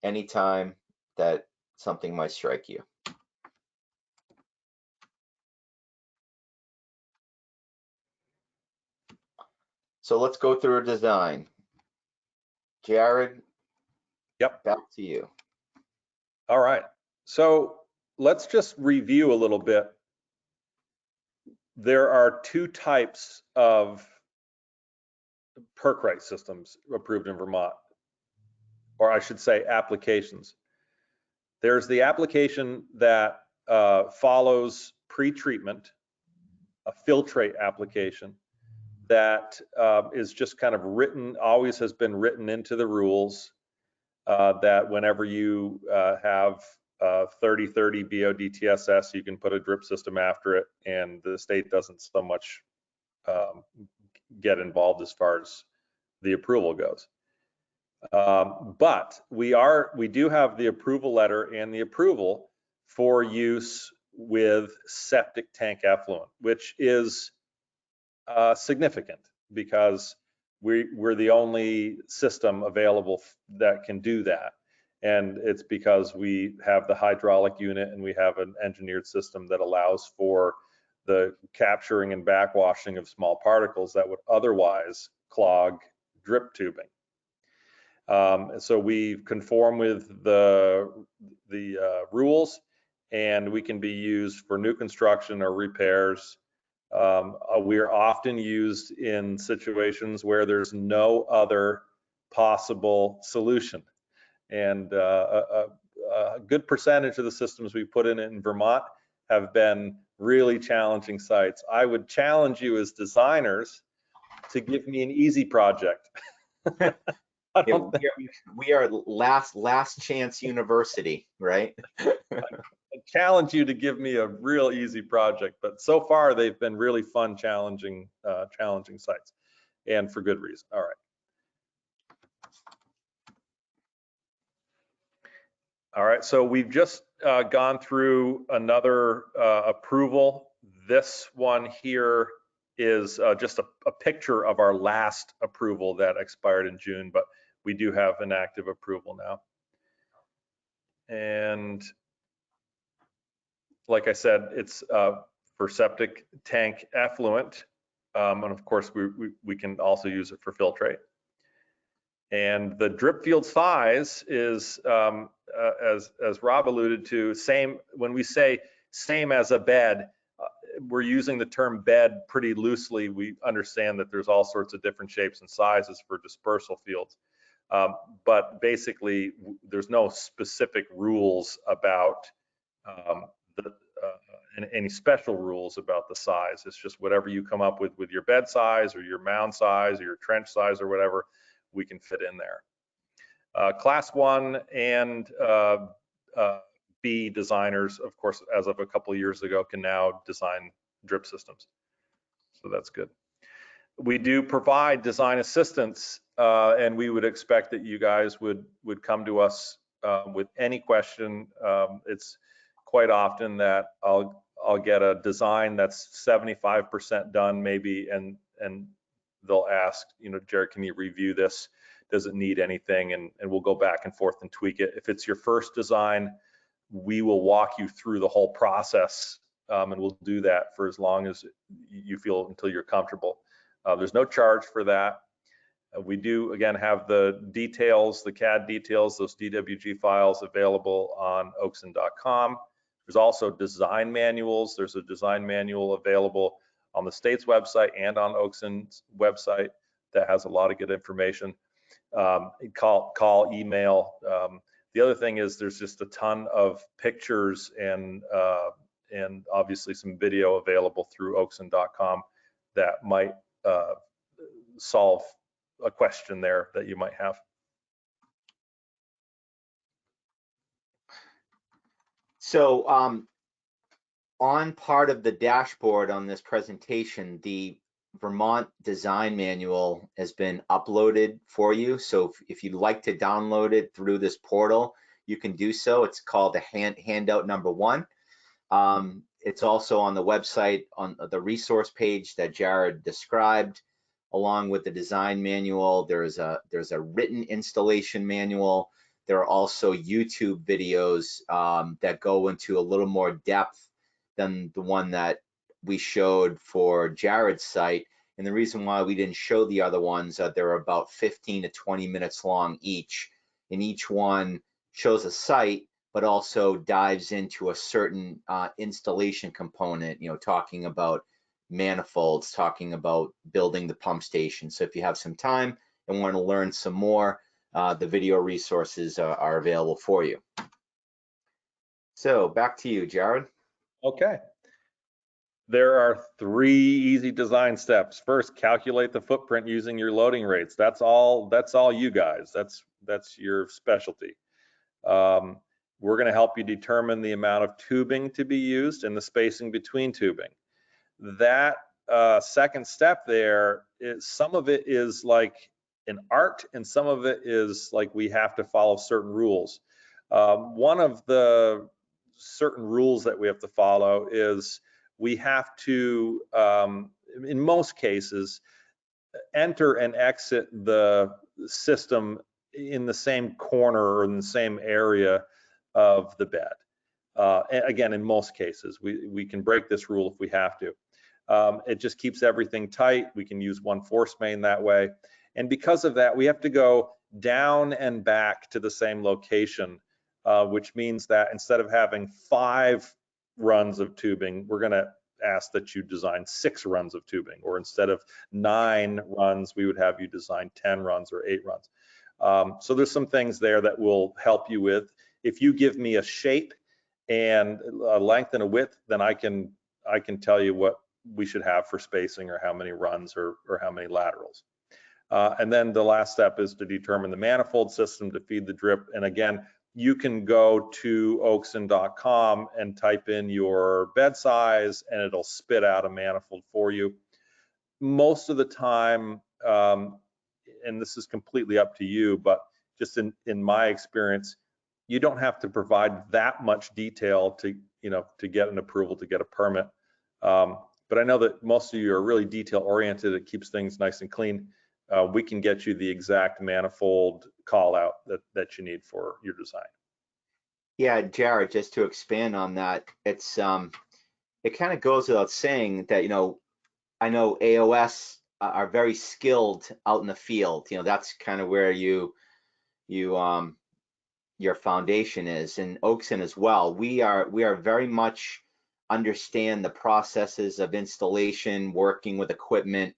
anytime that something might strike you. So let's go through a design. Jared, yep, back to you. All right, so let's just review a little bit. There are two types of Perc-Rite systems approved in Vermont, or I should say applications. There's the application that follows pre-treatment, a filtrate application that is just kind of written, always has been written into the rules that whenever you have 3030 BOD-TSS, you can put a drip system after it, and the state doesn't so much get involved as far as the approval goes. But we do have the approval letter and the approval for use with septic tank effluent, which is significant because we're the only system available that can do that. And it's because we have the hydraulic unit and we have an engineered system that allows for the capturing and backwashing of small particles that would otherwise clog drip tubing. So we conform with the rules, and we can be used for new construction or repairs. We are often used in situations where there's no other possible solution. And a good percentage of the systems we put in Vermont have been really challenging sites. I would challenge you as designers to give me an easy project. We are last chance university, right? I challenge you to give me a real easy project, but so far they've been really fun, challenging sites, and for good reason. All right. All right, so we've just gone through another approval. This one here is just a picture of our last approval that expired in June, but we do have an active approval now. And like I said, it's for septic tank effluent, and of course we can also use it for filtrate. And the drip field size is, as Rob alluded to, same. When we say same as a bed, we're using the term bed pretty loosely. We understand that there's all sorts of different shapes and sizes for dispersal fields, but basically there's no specific rules about any special rules about the size. It's just whatever you come up with your bed size or your mound size or your trench size or whatever, we can fit in there. Class 1 and B designers, of course, as of a couple of years ago, can now design drip systems. So that's good. We do provide design assistance, and we would expect that you guys would come to us with any question. It's quite often that I'll get a design that's 75% done maybe, and they'll ask, Jared, can you review this? Does it need anything? And we'll go back and forth and tweak it. If it's your first design, we will walk you through the whole process, and we'll do that for as long as you feel until you're comfortable. There's no charge for that. We do, again, have the details, the CAD details, those DWG files available on Oakson.com. There's also design manuals. There's a design manual available on the state's website and on Oakson's website that has a lot of good information. Call, email. The other thing is there's just a ton of pictures and obviously some video available through Oakson.com that might solve a question there that you might have. So on part of the dashboard on this presentation, the Vermont design manual has been uploaded for you. So if you'd like to download it through this portal, you can do so. It's called the handout number 1. It's also on the website on the resource page that Jared described. Along with the design manual, there's a written installation manual. There are also YouTube videos that go into a little more depth than the one that we showed for Jared's site. And the reason why we didn't show the other ones, they're about 15 to 20 minutes long each. And each one shows a site, but also dives into a certain installation component, talking about manifolds, talking about building the pump station. So if you have some time and want to learn some more, the video resources are available for you. So back to you, Jared. Okay. There are 3 easy design steps. First, calculate the footprint using your loading rates. That's all you guys. That's your specialty. We're going to help you determine the amount of tubing to be used and the spacing between tubing. That second step there, some of it is like an art and some of it is like we have to follow certain rules. One of the certain rules that we have to follow is we have to, in most cases, enter and exit the system in the same corner or in the same area of the bed. Again, in most cases, we can break this rule if we have to. It just keeps everything tight. We can use one force main that way. And because of that, we have to go down and back to the same location, which means that instead of having 5 runs of tubing, we're going to ask that you design 6 runs of tubing, or instead of 9 runs, we would have you design 10 runs or 8 runs. So there's some things there that will help you with. If you give me a shape and a length and a width, then I can tell you what we should have for spacing or how many runs or how many laterals. And then the last step is to determine the manifold system to feed the drip. And again, you can go to Oakson.com and type in your bed size and it'll spit out a manifold for you. Most of the time, and this is completely up to you, but just in my experience, you don't have to provide that much detail to get an approval, to get a permit. But I know that most of you are really detail oriented. It keeps things nice and clean. We can get you the exact manifold call out that you need for your design. Yeah, Jared, just to expand on that, it's it kind of goes without saying that I know AOS are very skilled out in the field. That's kind of where your foundation is, and Oakson as well. We are very much understand the processes of installation, working with equipment,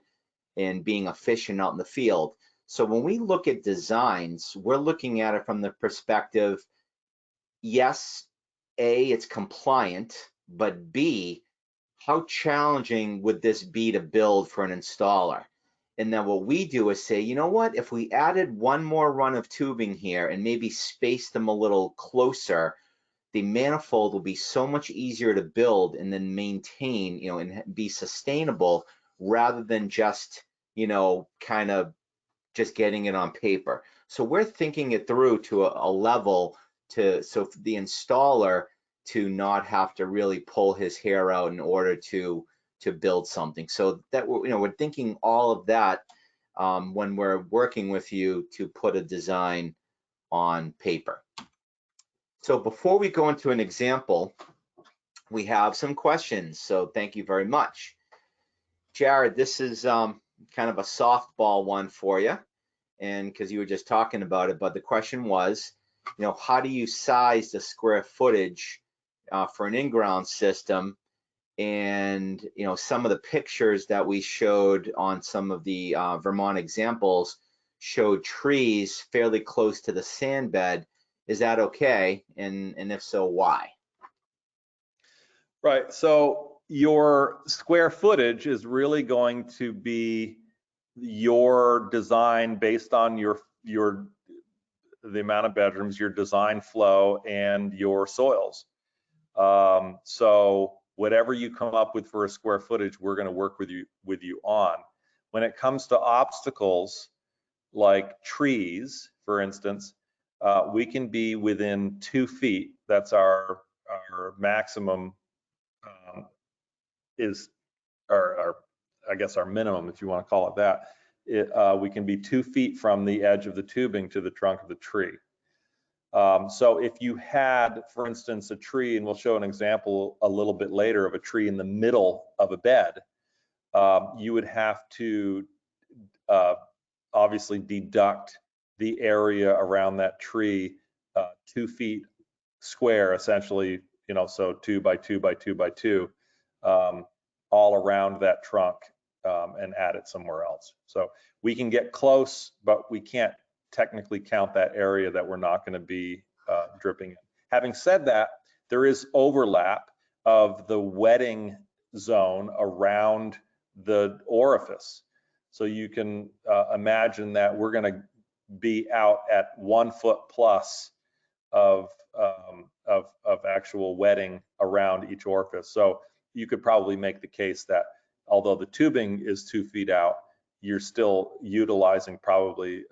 and being efficient out in the field. So when we look at designs, we're looking at it from the perspective, yes, A, it's compliant, but B, how challenging would this be to build for an installer? And then what we do is say, you know what, if we added 1 more run of tubing here and maybe spaced them a little closer, the manifold will be so much easier to build and then maintain, and be sustainable, rather than just, kind of just getting it on paper. So we're thinking it through to a level so for the installer to not have to really pull his hair out in order to build something. So that we're thinking all of that when we're working with you to put a design on paper. So before we go into an example, we have some questions. So thank you very much. Jared, this is kind of a softball one for you. and because you were just talking about it, but the question was, how do you size the square footage for an in-ground system? And some of the pictures that we showed on some of the Vermont examples showed trees fairly close to the sand bed. Is that okay? And if so, why? Right. So your square footage is really going to be your design based on the amount of bedrooms, your design flow, and your soils. So whatever you come up with for a square footage, we're going to work with you on. When it comes to obstacles like trees, for instance, we can be within 2 feet. That's our maximum, is our I guess our minimum, if you want to call it that. We can be 2 feet from the edge of the tubing to the trunk of the tree. So if you had, for instance, a tree, and we'll show an example a little bit later of a tree in the middle of a bed, you would have to obviously deduct the area around that tree 2 feet square, essentially, so 2 by 2 by 2 by 2, all around that trunk, and add it somewhere else. So we can get close, but we can't technically count that area that we're not going to be dripping in. Having said that, there is overlap of the wetting zone around the orifice. So you can imagine that we're going to be out at 1 foot plus of actual wetting around each orifice. So you could probably make the case that although the tubing is 2 feet out, you're still utilizing probably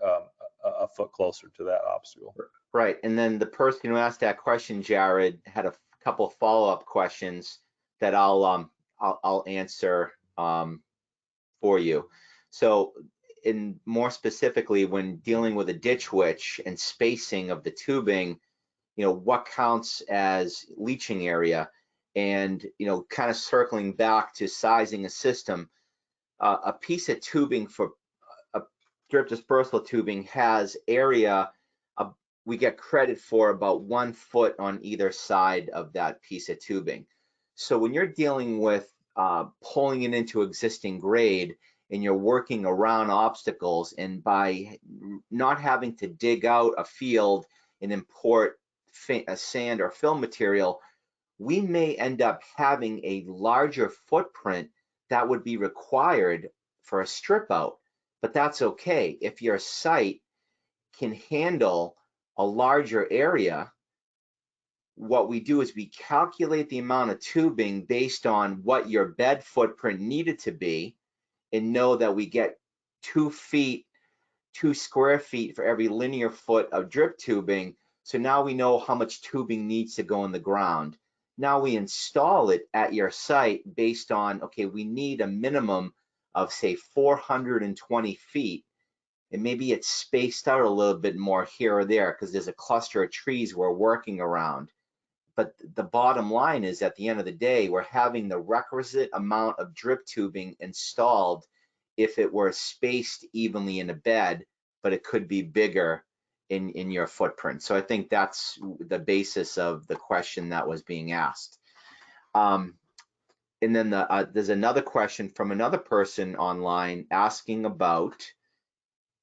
a foot closer to that obstacle. Right, and then the person who asked that question, Jared, had a couple follow-up questions that I'll answer for you. So, more specifically, when dealing with a ditch witch and spacing of the tubing, what counts as leaching area? And kind of circling back to sizing a system, a piece of tubing for a drip dispersal tubing has area. We get credit for about 1 foot on either side of that piece of tubing. So when you're dealing with pulling it into existing grade and you're working around obstacles, and by not having to dig out a field and import a sand or fill material, we may end up having a larger footprint that would be required for a strip out. But that's okay. If your site can handle a larger area, what we do is we calculate the amount of tubing based on what your bed footprint needed to be, and know that we get 2 square feet for every linear foot of drip tubing. So now we know how much tubing needs to go in the ground. Now we install it at your site based on, okay, we need a minimum of say 420 feet. And maybe it's spaced out a little bit more here or there because there's a cluster of trees we're working around. But the bottom line is, at the end of the day, we're having the requisite amount of drip tubing installed if it were spaced evenly in a bed, but it could be bigger in your footprint. So I think that's the basis of the question that was being asked. And then there's another question from another person online asking about,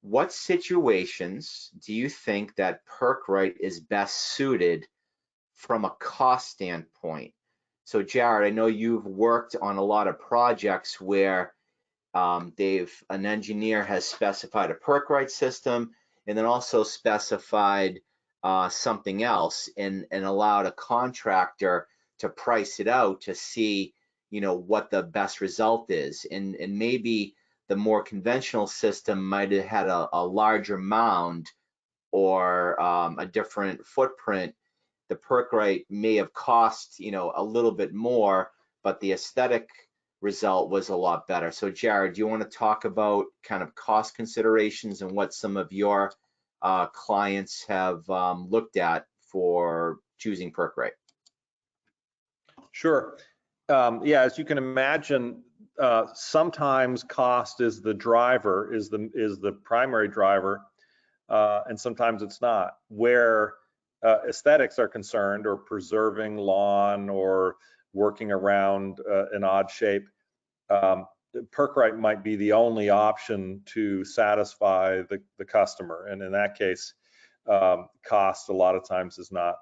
what situations do you think that Perc-Rite is best suited from a cost standpoint? So Jared, I know you've worked on a lot of projects where an engineer has specified a Perc-Rite system and then also specified something else, and allowed a contractor to price it out to see what the best result is. And maybe the more conventional system might have had a larger mound or a different footprint. The Perc-Rite may have cost a little bit more, but the aesthetic result was a lot better. So Jared, do you want to talk about kind of cost considerations and what some of your clients have looked at for choosing Perc-Rite? Sure. Yeah, as you can imagine, sometimes cost is the driver, is the primary driver, and sometimes it's not. Where aesthetics are concerned, or preserving lawn, or working around an odd shape, Perc-Rite might be the only option to satisfy the customer. And in that case, cost a lot of times is not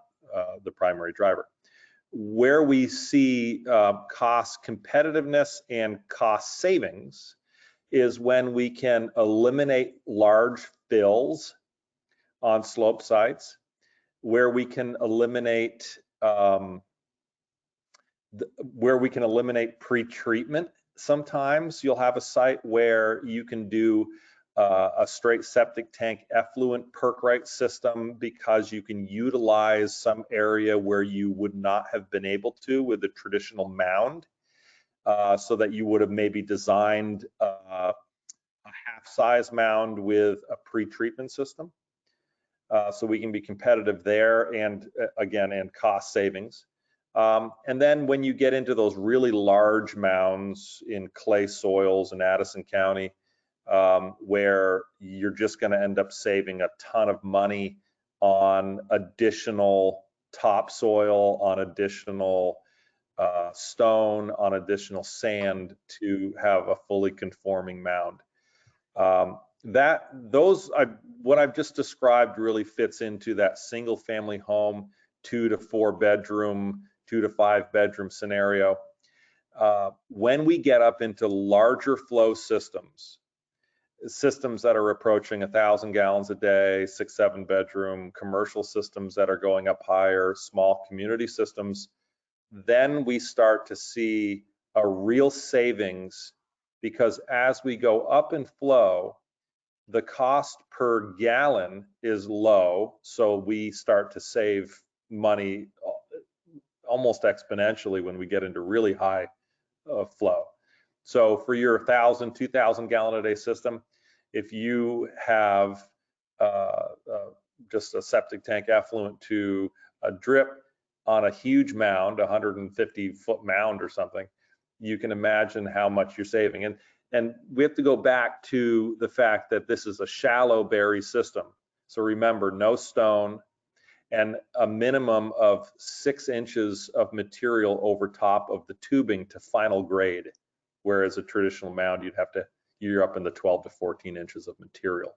the primary driver. Where we see cost competitiveness and cost savings is when we can eliminate large fills on slope sites, where we can eliminate pre-treatment. Sometimes you'll have a site where you can do a straight septic tank effluent Perc-Rite system because you can utilize some area where you would not have been able to with a traditional mound, so that you would have maybe designed a half-size mound with a pre-treatment system. So we can be competitive there, and again, and cost savings. And then when you get into those really large mounds in clay soils in Addison County, where you're just going to end up saving a ton of money on additional topsoil, on additional stone, on additional sand to have a fully conforming mound. What I've just described really fits into that single family home, 2 to 4 bedroom, 2 to 5 bedroom scenario. When we get up into larger flow systems that are approaching 1,000 gallons a day, 6, 7 bedroom, commercial systems that are going up higher, small community systems, then we start to see a real savings, because as we go up in flow, the cost per gallon is low, so we start to save money almost exponentially when we get into really high flow. So for your 1,000, 2,000 gallon a day system, if you have just a septic tank effluent to a drip on a huge mound, 150-foot mound or something, you can imagine how much you're saving. And we have to go back to the fact that this is a shallow bury system. So remember, no stone, and a minimum of 6 inches of material over top of the tubing to final grade. Whereas a traditional mound, you're up in the 12 to 14 inches of material.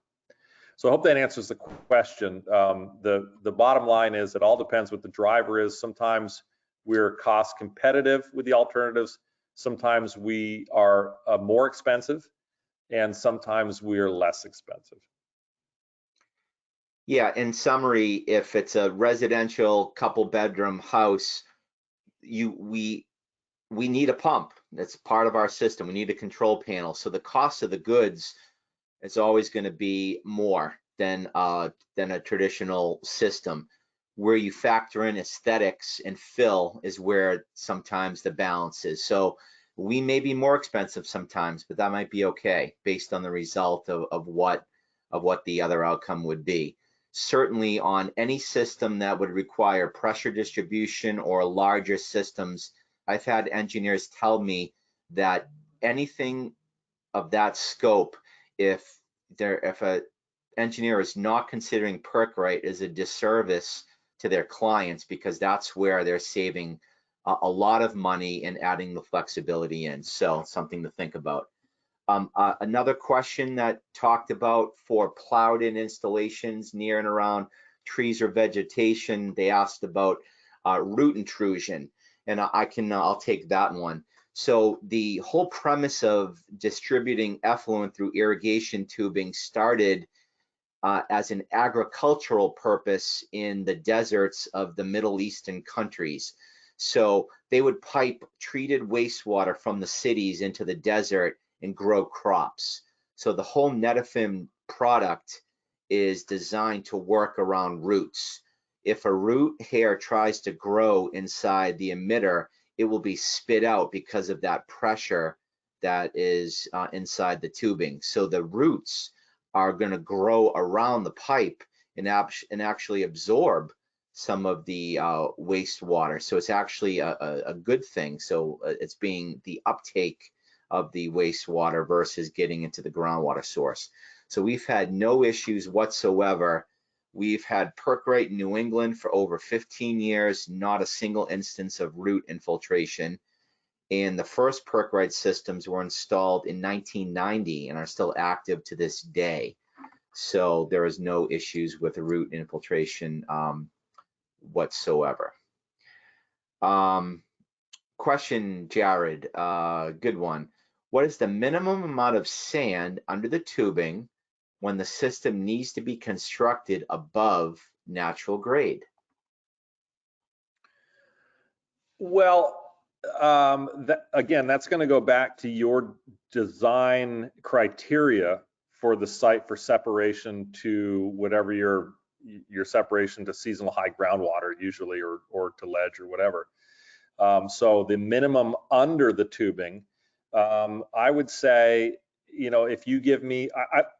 So I hope that answers the question. The bottom line is it all depends what the driver is. Sometimes we're cost competitive with the alternatives. Sometimes we are more expensive, and sometimes we are less expensive. Yeah, in summary, if it's a residential couple bedroom house, we need a pump. That's part of our system. We need a control panel. So the cost of the goods is always going to be more than a traditional system. Where you factor in aesthetics and fill is where sometimes the balance is. So we may be more expensive sometimes, but that might be okay based on the result of what the other outcome would be. Certainly on any system that would require pressure distribution or larger systems, I've had engineers tell me that anything of that scope, if an engineer is not considering Perc-Rite, is a disservice to their clients, because that's where they're saving a lot of money and adding the flexibility in. So something to think about. Another question that talked about for plowed in installations near and around trees or vegetation, they asked about root intrusion, and I'll take that one. So the whole premise of distributing effluent through irrigation tubing started as an agricultural purpose in the deserts of the Middle Eastern countries. So they would pipe treated wastewater from the cities into the desert and grow crops. So the whole Netifim product is designed to work around roots. If a root hair tries to grow inside the emitter, it will be spit out because of that pressure that is inside the tubing. So the roots are going to grow around the pipe and actually absorb some of the wastewater. So it's actually a good thing. So it's being the uptake of the wastewater versus getting into the groundwater source. So we've had no issues whatsoever. We've had Perc-Rite in New England for over 15 years, not a single instance of root infiltration. And the first Perc-Rite systems were installed in 1990 and are still active to this day. So there is no issues with root infiltration whatsoever. Question, Jared, good one. What is the minimum amount of sand under the tubing when the system needs to be constructed above natural grade? Well, again, that's going to go back to your design criteria for the site for separation to whatever your separation to seasonal high groundwater usually, or to ledge or whatever. So the minimum under the tubing, I would say, if you give me,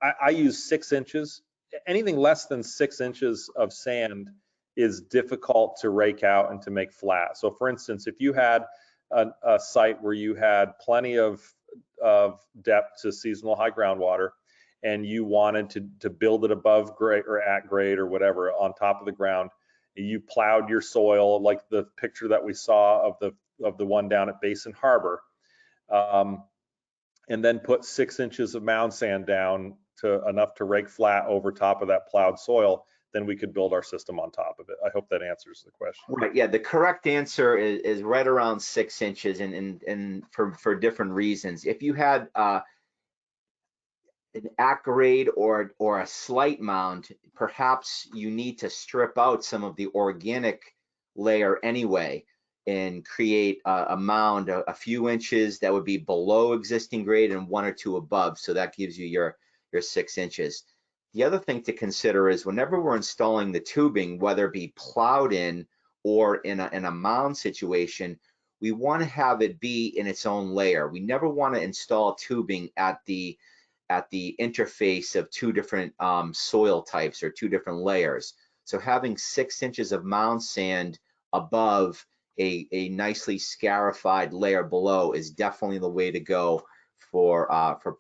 I use 6 inches. Anything less than 6 inches of sand is difficult to rake out and to make flat. So for instance, if you had a site where you had plenty of depth to seasonal high groundwater, and you wanted to build it above grade or at grade or whatever on top of the ground, you plowed your soil like the picture that we saw of the one down at Basin Harbor, and then put 6 inches of mound sand down to enough to rake flat over top of that plowed soil, then we could build our system on top of it. I hope that answers the question. Right, yeah, the correct answer is right around 6 inches, and for different reasons. If you had an at grade or a slight mound, perhaps you need to strip out some of the organic layer anyway and create a mound a few inches that would be below existing grade and 1 or 2 above. So that gives you your 6 inches. The other thing to consider is whenever we're installing the tubing, whether it be plowed in or in a mound situation, we want to have it be in its own layer. We never want to install tubing at the interface of 2 different soil types or 2 different layers. So having 6 inches of mound sand above a nicely scarified layer below is definitely the way to go for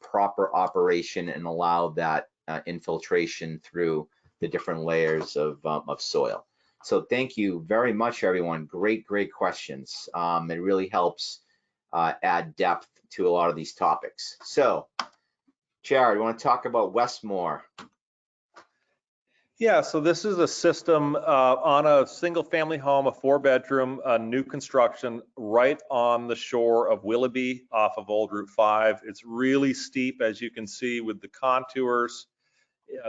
proper operation and allow that infiltration through the different layers of soil. So thank you very much, everyone. Great questions. It really helps add depth to a lot of these topics. So, Jared, you want to talk about Westmore? Yeah, so this is a system on a single family home, a 4-bedroom, new construction right on the shore of Willoughby off of Old Route 5. It's really steep, as you can see with the contours.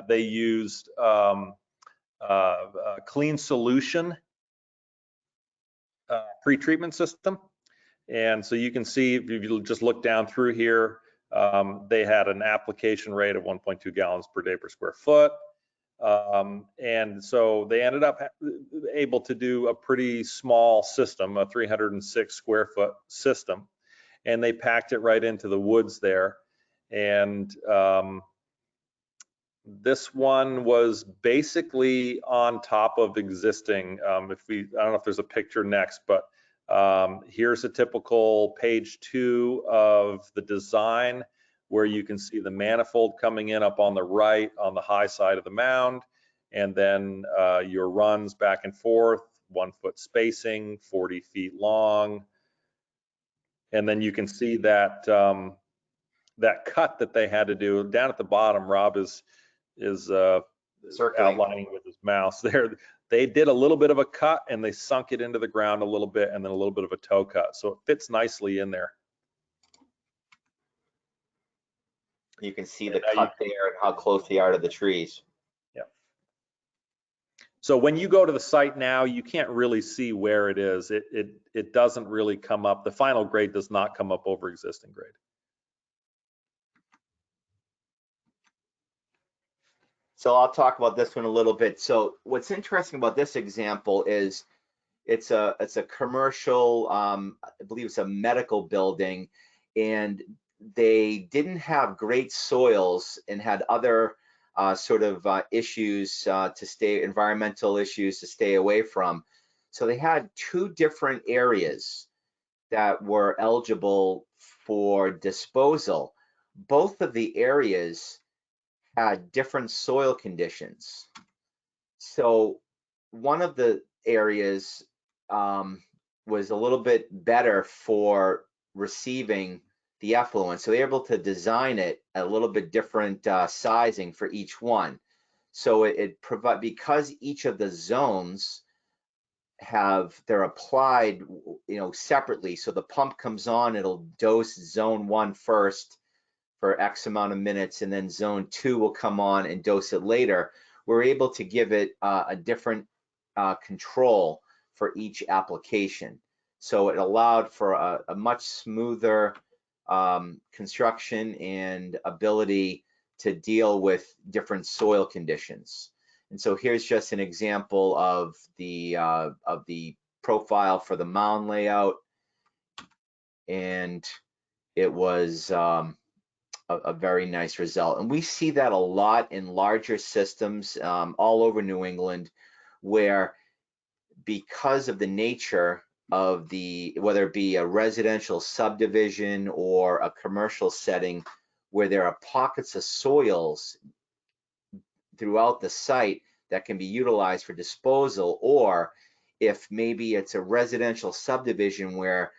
They used clean solution pre-treatment system. And so you can see, if you just look down through here, they had an application rate of 1.2 gallons per day per square foot. And so they ended up able to do a pretty small system, a 306 square foot system, and they packed it right into the woods there. And this one was basically on top of existing. I don't know if there's a picture next, but here's a typical page 2 of the design, where you can see the manifold coming in up on the right on the high side of the mound, and then your runs back and forth, 1 foot spacing, 40 feet long. And then you can see that that cut that they had to do down at the bottom. Rob is outlining with his mouse there. They did a little bit of a cut and they sunk it into the ground a little bit, and then a little bit of a toe cut. So it fits nicely in there. You can see the cut there and how close they are to the trees. Yeah. So when you go to the site now, you can't really see where it is. It doesn't really come up. The final grade does not come up over existing grade. So I'll talk about this one a little bit. So what's interesting about this example is it's a commercial, I believe it's a medical building, and they didn't have great soils and had other issues environmental issues to stay away from. So they had 2 different areas that were eligible for disposal. Both of the areas had different soil conditions. So one of the areas was a little bit better for receiving the effluent. So they're able to design it a little bit different sizing for each one. So it provide, because each of the zones they're applied, separately. So the pump comes on, it'll dose zone 1 first for X amount of minutes, and then zone 2 will come on and dose it later. We're able to give it a different control for each application. So it allowed for a much smoother construction and ability to deal with different soil conditions. And so here's just an example of the profile for the mound layout, and it was a very nice result. And we see that a lot in larger systems all over New England, where because of the nature of whether it be a residential subdivision or a commercial setting, where there are pockets of soils throughout the site that can be utilized for disposal, or if maybe it's a residential subdivision where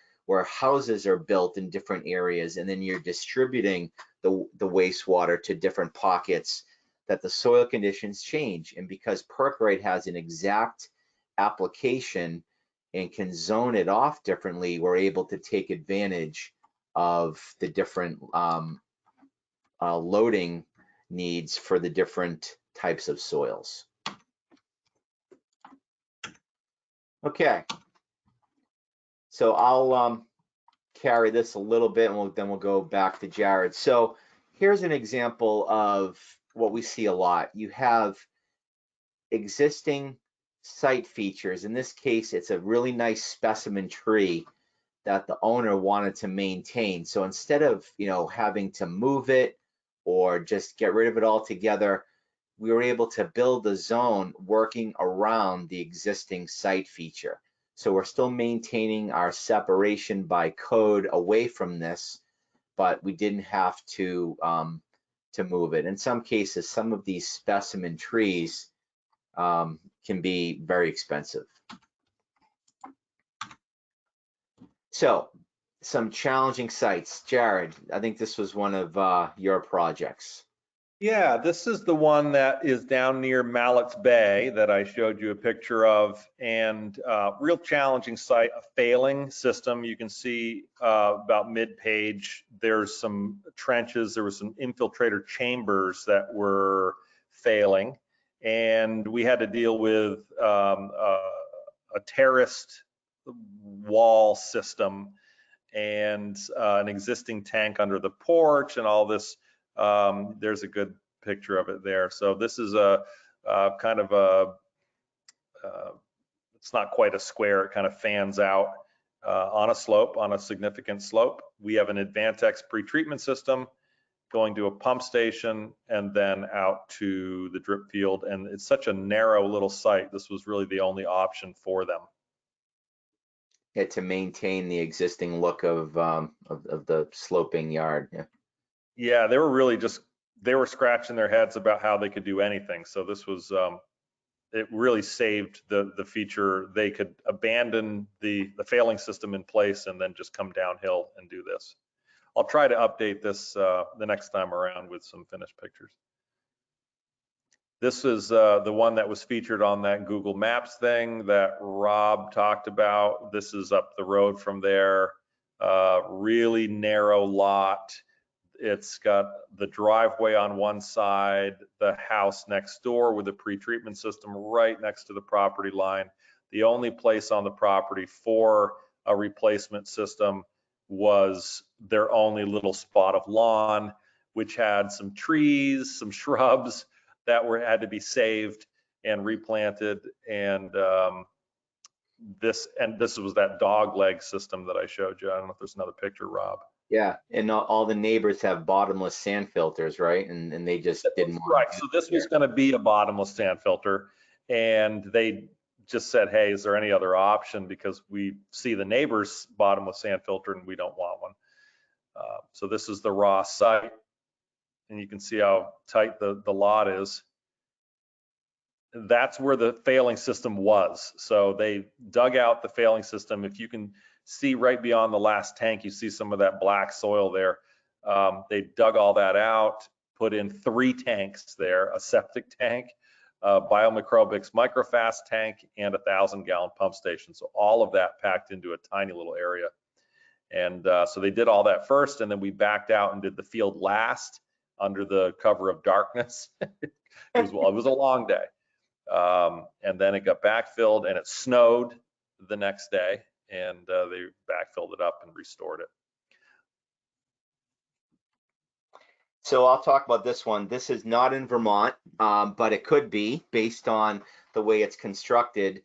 houses are built in different areas, and then you're distributing the wastewater to different pockets, that the soil conditions change. And because Perc-Rite has an exact application and can zone it off differently, we're able to take advantage of the different loading needs for the different types of soils. Okay, so I'll carry this a little bit, and then we'll go back to Jared. So here's an example of what we see a lot. You have existing site features. In this case, it's a really nice specimen tree that the owner wanted to maintain. So instead of having to move it or just get rid of it altogether, we were able to build a zone working around the existing site feature. So we're still maintaining our separation by code away from this, but we didn't have to move it. In some cases, some of these specimen trees can be very expensive. So some challenging sites. Jared, I think this was one of your projects. Yeah, this is the one that is down near Mallett's Bay that I showed you a picture of, and real challenging site, a failing system. You can see about mid-page, there's some trenches, there was some infiltrator chambers that were failing, and we had to deal with a terraced wall system and an existing tank under the porch and all this. There's a good picture of it there. So this is a kind of it's not quite a square, it kind of fans out on a slope, on a significant slope. We have an Advantex pretreatment system going to a pump station and then out to the drip field. And it's such a narrow little site. This was really the only option for them. Yeah, to maintain the existing look of the sloping yard. Yeah. Yeah, they were really they were scratching their heads about how they could do anything. So this was, it really saved the feature. They could abandon the failing system in place and then just come downhill and do this. I'll try to update this the next time around with some finished pictures. This is the one that was featured on that Google Maps thing that Rob talked about. This is up the road from there, really narrow lot. It's got the driveway on one side, the house next door with a pretreatment system right next to the property line. The only place on the property for a replacement system was their only little spot of lawn, which had some trees, some shrubs that had to be saved and replanted. And this was that dog leg system that I showed you. I don't know if there's another picture, Rob. Yeah, and all the neighbors have bottomless sand filters, right? And they just didn't want right. So this was going to be a bottomless sand filter, and they just said, "Hey, is there any other option? Because we see the neighbor's bottomless sand filter, and we don't want one." So this is the raw site, and you can see how tight the lot is. That's where the failing system was. So they dug out the failing system. If you can see right beyond the last tank, you see some of that black soil there. They dug all that out, put in 3 tanks there, a septic tank, biomicrobics microfast tank, and a 1,000-gallon pump station. So all of that packed into a tiny little area. And so they did all that first, and then we backed out and did the field last under the cover of darkness. It was a long day. And then it got backfilled, and it snowed the next day, and they backfilled it up and restored it. So I'll talk about this one. This is not in Vermont, but it could be based on the way it's constructed.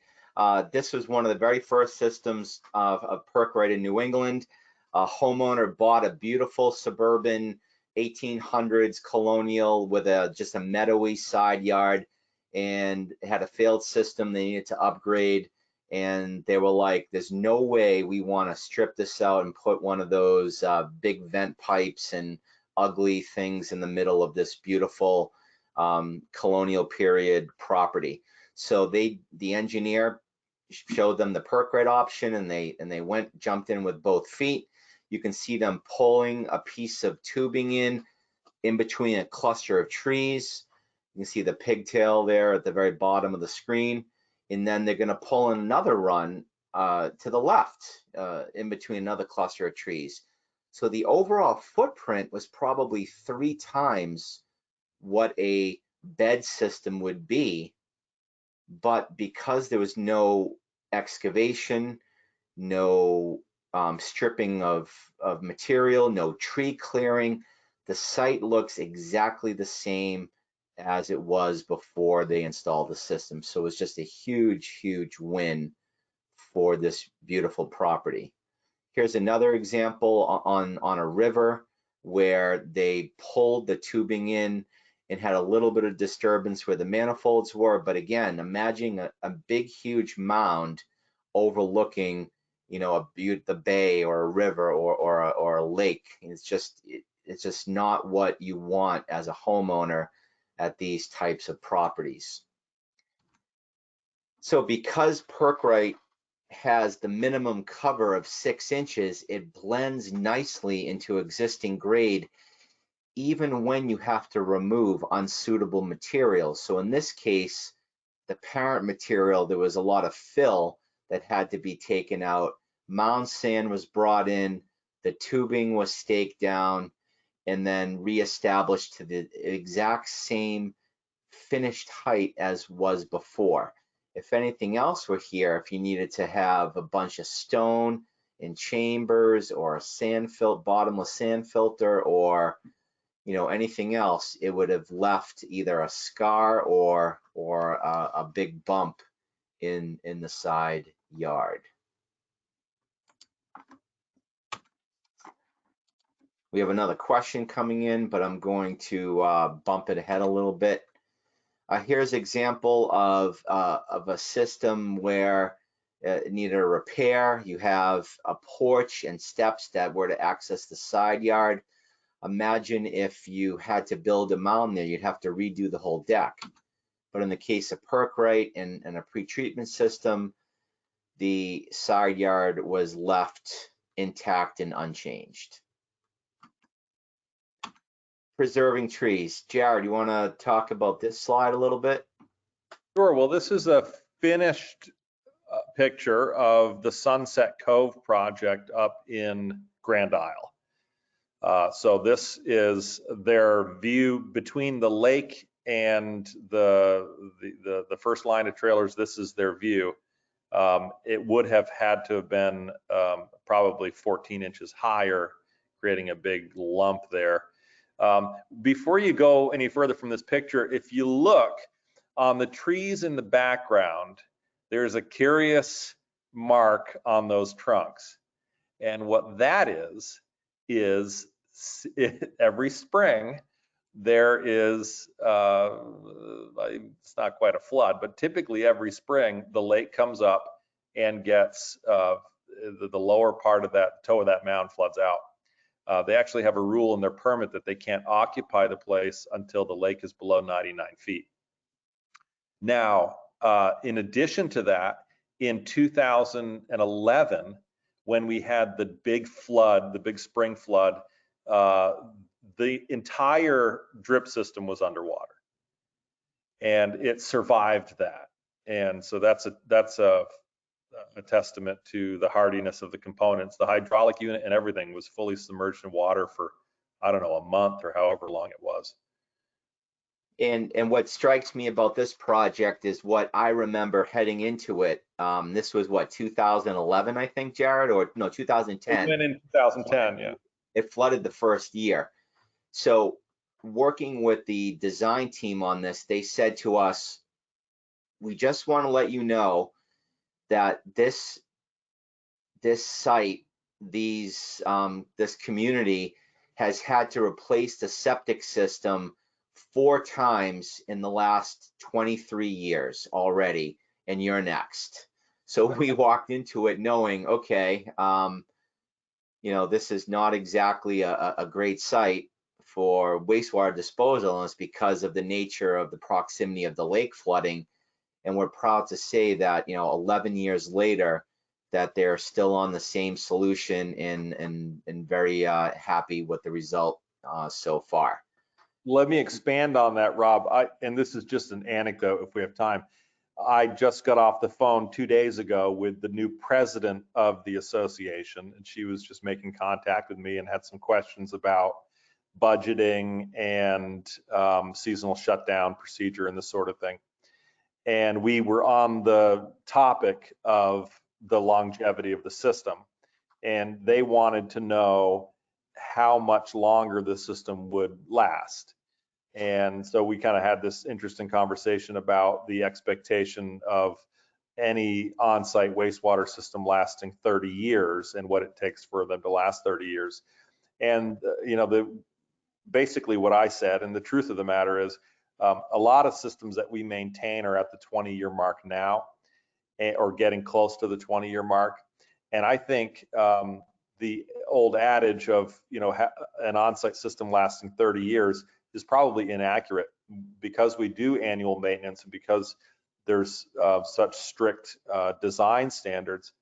This was one of the very first systems of Perc-Rite in New England. A homeowner bought a beautiful suburban 1800s colonial with just a meadowy side yard, and had a failed system they needed to upgrade. And they were like, there's no way we want to strip this out and put one of those big vent pipes and ugly things in the middle of this beautiful colonial period property. So the engineer showed them the Perc-Rite option, and they jumped in with both feet. You can see them pulling a piece of tubing in between a cluster of trees. You can see the pigtail there at the very bottom of the screen. And then they're going to pull in another run to the left in between another cluster of trees. So the overall footprint was probably 3 times what a bed system would be. But because there was no excavation, no stripping of material, no tree clearing, the site looks exactly the same as it was before they installed the system. So it was just a huge, huge win for this beautiful property. Here's another example on a river where they pulled the tubing in and had a little bit of disturbance where the manifolds were. But again, imagine a big, huge mound overlooking, you know, the bay or a river or a lake. It's just not what you want as a homeowner at these types of properties. So because Perc-Rite has the minimum cover of 6 inches, it blends nicely into existing grade, even when you have to remove unsuitable materials. So in this case, the parent material, there was a lot of fill that had to be taken out. Mound sand was brought in, the tubing was staked down, and then reestablished to the exact same finished height as was before. If anything else were here, if you needed to have a bunch of stone in chambers or a bottomless sand filter, or you know, anything else, it would have left either a scar or a big bump in the side yard. We have another question coming in, but I'm going to bump it ahead a little bit. Here's an example of a system where it needed a repair. You have a porch and steps that were to access the side yard. Imagine if you had to build a mound there, you'd have to redo the whole deck. But in the case of Perc-Rite and a pre-treatment system, the side yard was left intact and unchanged. Preserving trees. Jared, you want to talk about this slide a little bit? Sure. Well, this is a finished picture of the Sunset Cove project up in Grand Isle. So this is their view between the lake and the first line of trailers. This is their view. It would have had to have been probably 14 inches higher, creating a big lump there. Before you go any further from this picture, if you look on the trees in the background, there's a curious mark on those trunks. And what that is every spring there is, it's not quite a flood, but typically every spring the lake comes up and gets the lower part of that toe of that mound floods out. They actually have a rule in their permit that they can't occupy the place until the lake is below 99 feet. Now, in addition to that, in 2011, when we had the big flood, the big spring flood, the entire drip system was underwater, and it survived that. And so that's a testament to the hardiness of the components. The hydraulic unit and everything was fully submerged in water for, I don't know, a month or however long it was. And what strikes me about this project is what I remember heading into it. This was what, 2011, I think, Jared, or no, 2010. It went in 2010, yeah. It flooded the first year. So working with the design team on this, they said to us, we just want to let you know that this site, this community has had to replace the septic system 4 times in the last 23 years already, and you're next. So we walked into it knowing, okay, you know, this is not exactly a great site for wastewater disposal, and it's because of the nature of the proximity of the lake flooding. And we're proud to say that, you know, 11 years later, that they're still on the same solution and very happy with the result so far. Let me expand on that, Rob. And this is just an anecdote if we have time. I just got off the phone 2 days ago with the new president of the association, and she was just making contact with me and had some questions about budgeting and seasonal shutdown procedure and this sort of thing. And we were on the topic of the longevity of the system, and they wanted to know how much longer the system would last. And so we kind of had this interesting conversation about the expectation of any on-site wastewater system lasting 30 years and what it takes for them to last 30 years. And you know, basically what I said, and the truth of the matter is, a lot of systems that we maintain are at the 20-year mark now, or getting close to the 20-year mark. And I think the old adage of, you know, an on-site system lasting 30 years is probably inaccurate, because we do annual maintenance and because there's such strict design standards.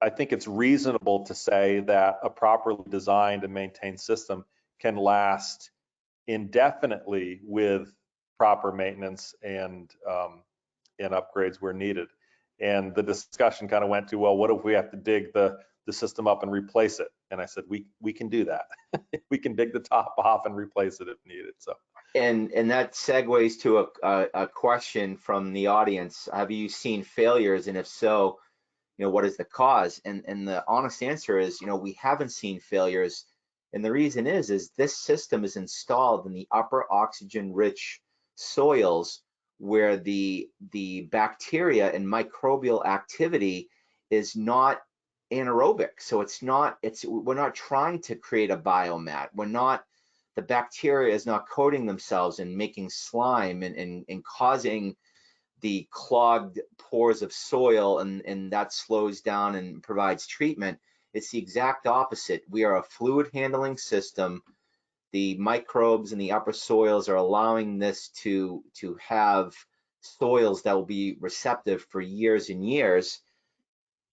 I think it's reasonable to say that a properly designed and maintained system can last indefinitely with proper maintenance and upgrades where needed. And the discussion kind of went to, well, what if we have to dig the system up and replace it? And I said, we can do that. We can dig the top off and replace it if needed. So. And that segues to a question from the audience. Have you seen failures? And if so, you know, what is the cause? And the honest answer is, you know, we haven't seen failures. And the reason is this system is installed in the upper oxygen rich soils where the bacteria and microbial activity is not anaerobic. So we're not trying to create a biomat. The bacteria is not coating themselves and making slime and causing the clogged pores of soil, and that slows down and provides treatment. It's the exact opposite. We are a fluid handling system. The microbes in the upper soils are allowing this to have soils that will be receptive for years and years.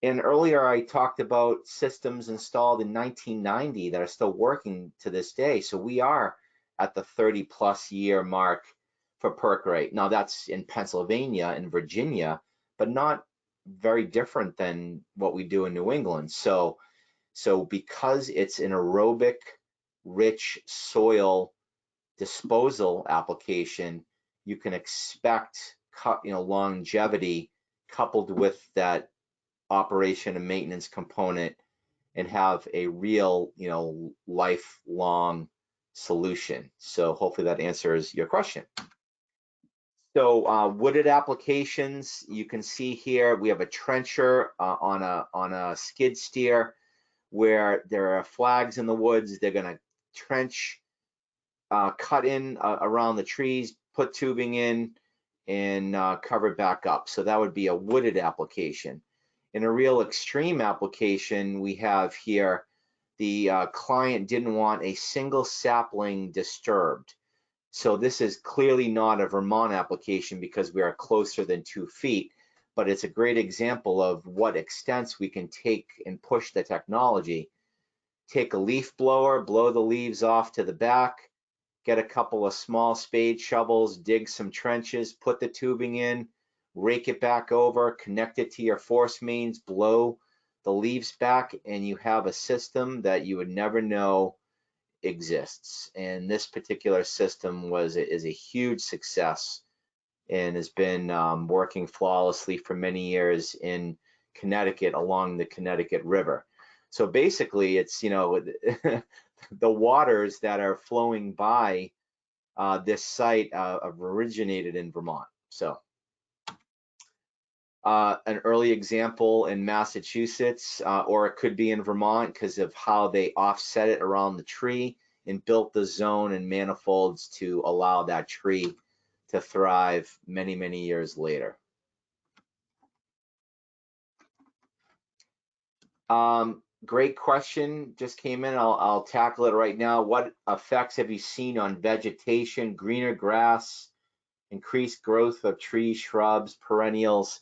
And earlier I talked about systems installed in 1990 that are still working to this day. So we are at the 30+ year mark for Perc-Rite. Now that's in Pennsylvania and Virginia, but not very different than what we do in New England. So because it's an aerobic rich soil disposal application, you can expect, you know, longevity coupled with that operation and maintenance component, and have a real, you know, lifelong solution. So hopefully that answers your question. So wooded applications, you can see here we have a trencher on a skid steer where there are flags in the woods. They're going to trench, cut in around the trees, put tubing in, and cover it back up. So that would be a wooded application. In a real extreme application, we have here the client didn't want a single sapling disturbed. So this is clearly not a Vermont application because we are closer than 2 feet, but it's a great example of what extents we can take and push the technology. Take a leaf blower, blow the leaves off to the back, get a couple of small spade shovels, dig some trenches, put the tubing in, rake it back over, connect it to your force mains, blow the leaves back, and you have a system that you would never know exists. And this particular system is a huge success and has been working flawlessly for many years in Connecticut along the Connecticut River. So basically, it's, you know, the waters that are flowing by this site have originated in Vermont. So an early example in Massachusetts, or it could be in Vermont because of how they offset it around the tree and built the zone and manifolds to allow that tree to thrive many, many years later. Great question, just came in. I'll tackle it right now. What effects have you seen on vegetation, greener grass, increased growth of trees, shrubs, perennials?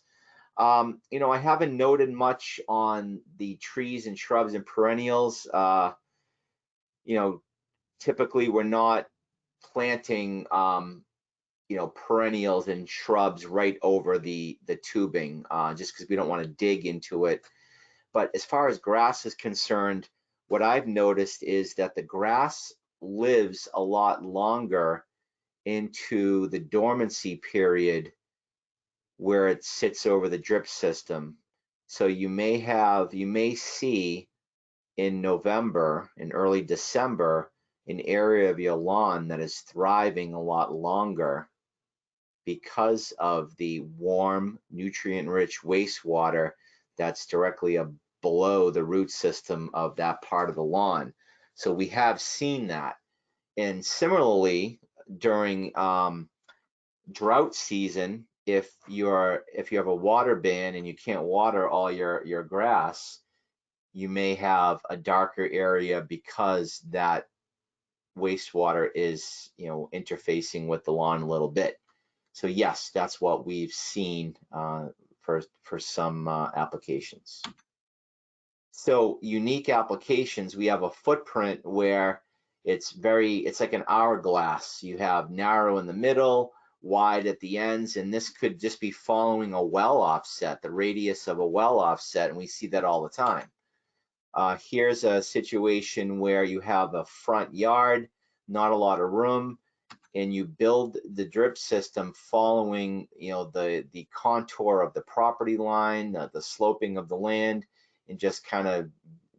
You know, I haven't noted much on the trees and shrubs and perennials. You know, typically we're not planting, you know, perennials and shrubs right over the tubing, just because we don't want to dig into it. But as far as grass is concerned, what I've noticed is that the grass lives a lot longer into the dormancy period where it sits over the drip system. So you may see in November and early December an area of your lawn that is thriving a lot longer because of the warm, nutrient-rich wastewater that's directly below the root system of that part of the lawn. So we have seen that. And similarly, during drought season, if you have a water ban and you can't water all your grass, you may have a darker area because that wastewater is, you know, interfacing with the lawn a little bit. So yes, that's what we've seen for some applications. So unique applications, we have a footprint where it's like an hourglass. You have narrow in the middle, wide at the ends, and this could just be following a well offset, the radius of a well offset, and we see that all the time. Here's a situation where you have a front yard, not a lot of room, and you build the drip system following, you know, the contour of the property line, the sloping of the land, and just kind of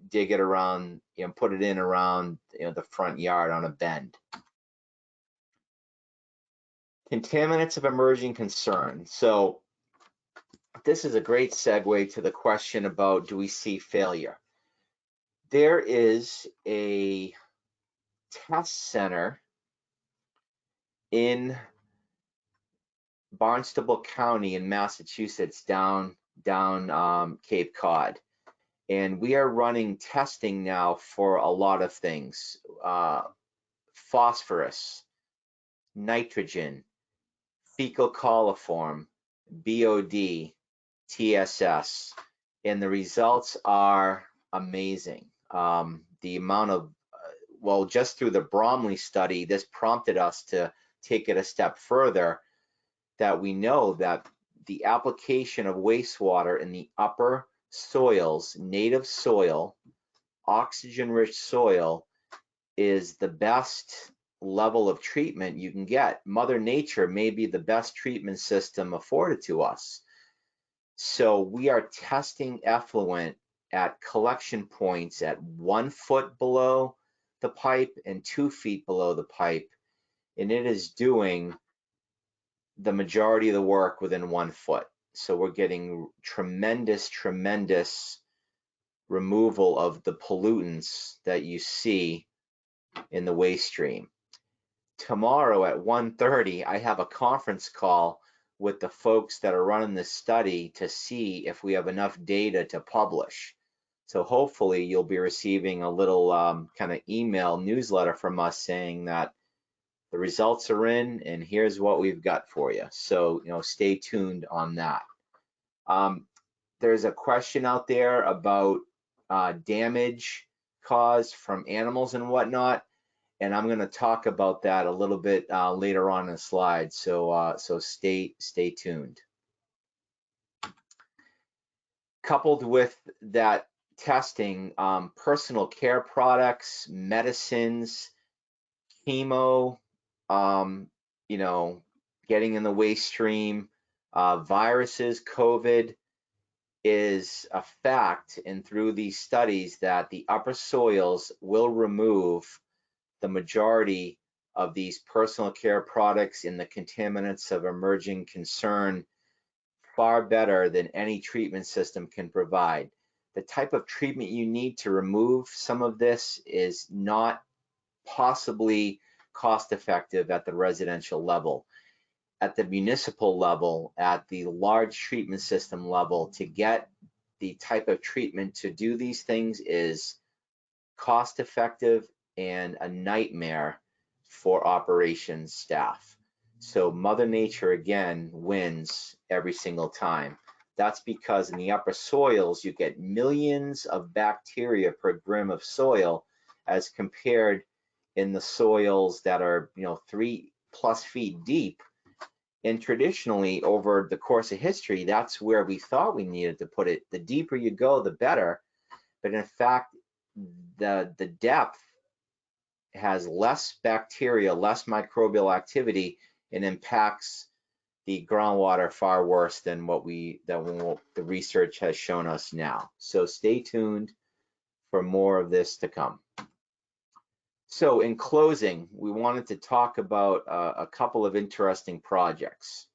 dig it around, you know, put it in around, you know, the front yard on a bend. Contaminants of emerging concern. So this is a great segue to the question about, do we see failure? There is a test center in Barnstable County in Massachusetts, down Cape Cod. And we are running testing now for a lot of things. Phosphorus, nitrogen, fecal coliform, BOD, TSS, and the results are amazing. The amount of, well, just through the Bromley study, this prompted us to take it a step further, that we know that the application of wastewater in the upper soils, native soil, oxygen-rich soil, is the best level of treatment you can get. Mother Nature may be the best treatment system afforded to us. So we are testing effluent at collection points at 1 foot below the pipe and 2 feet below the pipe, and it is doing the majority of the work within 1 foot. So we're getting tremendous removal of the pollutants that you see in the waste stream. Tomorrow at 1:30, I have a conference call with the folks that are running this study to see if we have enough data to publish. So hopefully you'll be receiving a little kind of email newsletter from us saying that the results are in and here's what we've got for you. So, stay tuned on that. There's a question out there about damage caused from animals and whatnot, and I'm going to talk about that a little bit later on in the slide. So stay tuned. Coupled with that testing, personal care products, medicines, chemo, getting in the waste stream, viruses, COVID, is a fact, and through these studies that the upper soils will remove the majority of these personal care products and the contaminants of emerging concern far better than any treatment system can provide. The type of treatment you need to remove some of this is not possibly cost effective at the residential level. At the municipal level, at the large treatment system level, to get the type of treatment to do these things is cost effective and a nightmare for operations staff. So Mother Nature again wins every single time. That's because in the upper soils, you get millions of bacteria per gram of soil as compared in the soils that are 3+ feet deep. And traditionally, over the course of history, that's where we thought we needed to put it. The deeper you go, the better. But in fact, the depth has less bacteria, less microbial activity, and impacts the groundwater far worse than what the research has shown us now. So stay tuned for more of this to come. So in closing, we wanted to talk about a couple of interesting projects.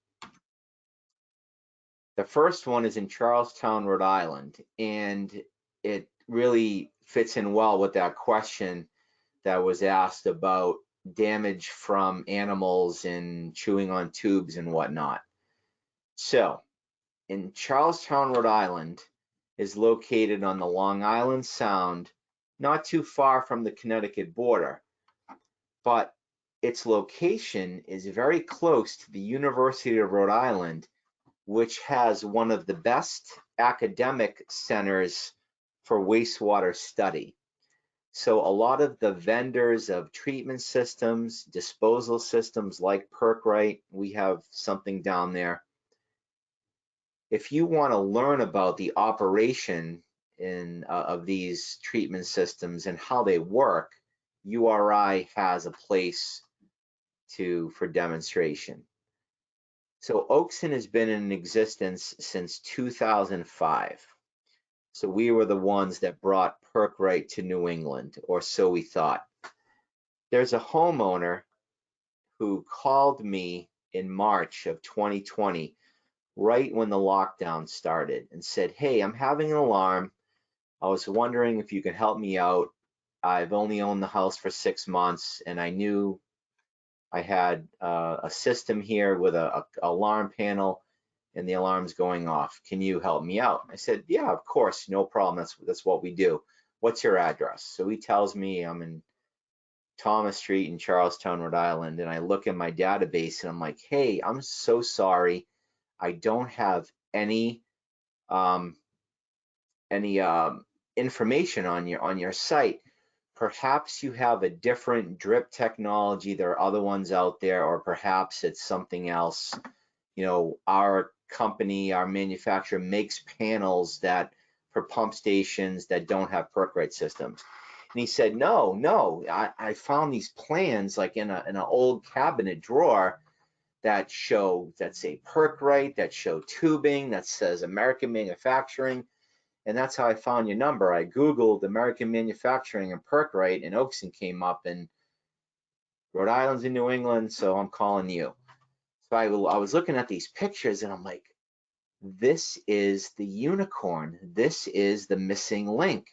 The first one is in Charlestown, Rhode Island, and it really fits in well with that question that was asked about damage from animals and chewing on tubes and whatnot. So in Charlestown, Rhode Island is located on the Long Island Sound, not too far from the Connecticut border, but its location is very close to the University of Rhode Island, which has one of the best academic centers for wastewater study. So a lot of the vendors of treatment systems, disposal systems like Perc-Rite, we have something down there. If you want to learn about the operation of these treatment systems and how they work, URI has a place for demonstration. So Oakson has been in existence since 2005. So we were the ones that brought Perc-Rite to New England, or so we thought. There's a homeowner who called me in March of 2020, right when the lockdown started, and said, hey, I'm having an alarm. I was wondering if you could help me out. I've only owned the house for 6 months, and I knew I had a system here with a alarm panel, and the alarm's going off. Can you help me out? I said, yeah, of course, no problem. That's what we do. What's your address? So he tells me I'm in Thomas Street in Charlestown, Rhode Island, and I look in my database and I'm like, hey, I'm so sorry. I don't have any information on your site. Perhaps you have a different drip technology. There are other ones out there, or perhaps it's something else. Our company, our manufacturer makes panels for pump stations that don't have Perc-Rite systems. And he said, no, I found these plans like in an old cabinet drawer that say Perc-Rite, that show tubing, that says American manufacturing. And that's how I found your number. I Googled American manufacturing and Perc-Rite, and Oakson came up, and Rhode Island's in New England, so I'm calling you. So I was looking at these pictures and I'm like, this is the unicorn. This is the missing link.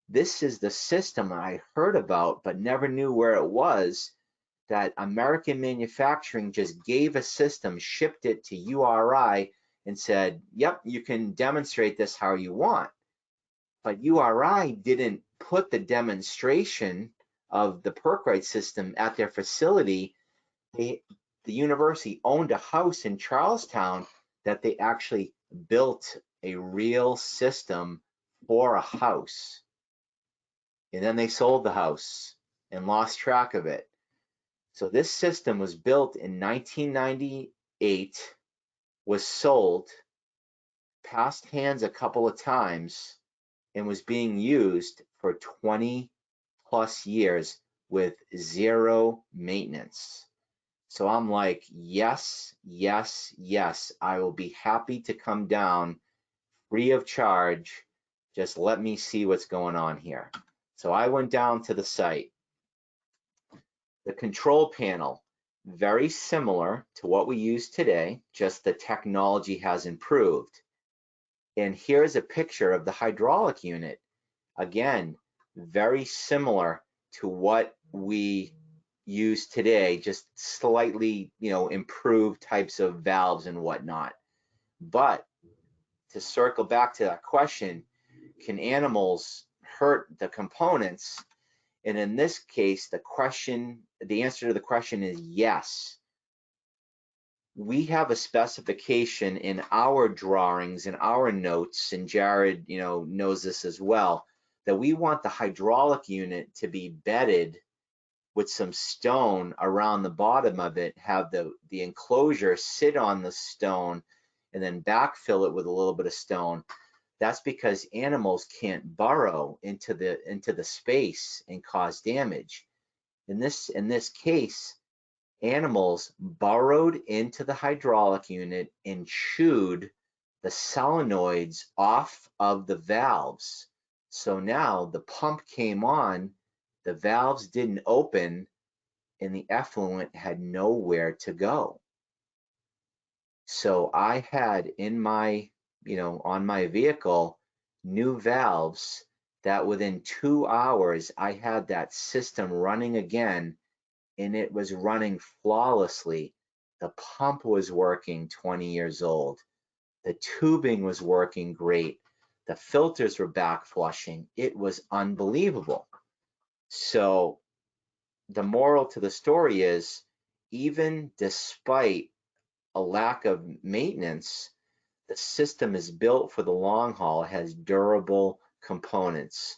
This is the system I heard about but never knew where it was, that American manufacturing just gave a system, shipped it to URI, and said, yep, you can demonstrate this how you want. But URI didn't put the demonstration of the Perc-Rite system at their facility. The university owned a house in Charlestown that they actually built a real system for a house. And then they sold the house and lost track of it. So this system was built in 1998, was sold, passed hands a couple of times, and was being used for 20 plus years with zero maintenance. So I'm like, yes, yes, yes, I will be happy to come down free of charge. Just let me see what's going on here. So I went down to the site. The control panel, very similar to what we use today, just the technology has improved. And here's a picture of the hydraulic unit. Again, very similar to what we use today, just slightly, improved types of valves and whatnot. But to circle back to that question, can animals hurt the components? And in this case, the answer to the question is yes. We have a specification in our drawings, in our notes, and Jared, knows this as well, that we want the hydraulic unit to be bedded with some stone around the bottom of it, have the enclosure sit on the stone, and then backfill it with a little bit of stone. That's because animals can't burrow into the space and cause damage. In this case, animals burrowed into the hydraulic unit and chewed the solenoids off of the valves. So now the pump came on, the valves didn't open, and the effluent had nowhere to go. So I had in my, on my vehicle, new valves that within 2 hours, I had that system running again, and it was running flawlessly. The pump was working, 20 years old. The tubing was working great. The filters were back flushing. It was unbelievable. So the moral to the story is, even despite a lack of maintenance, the system is built for the long haul. It has durable components.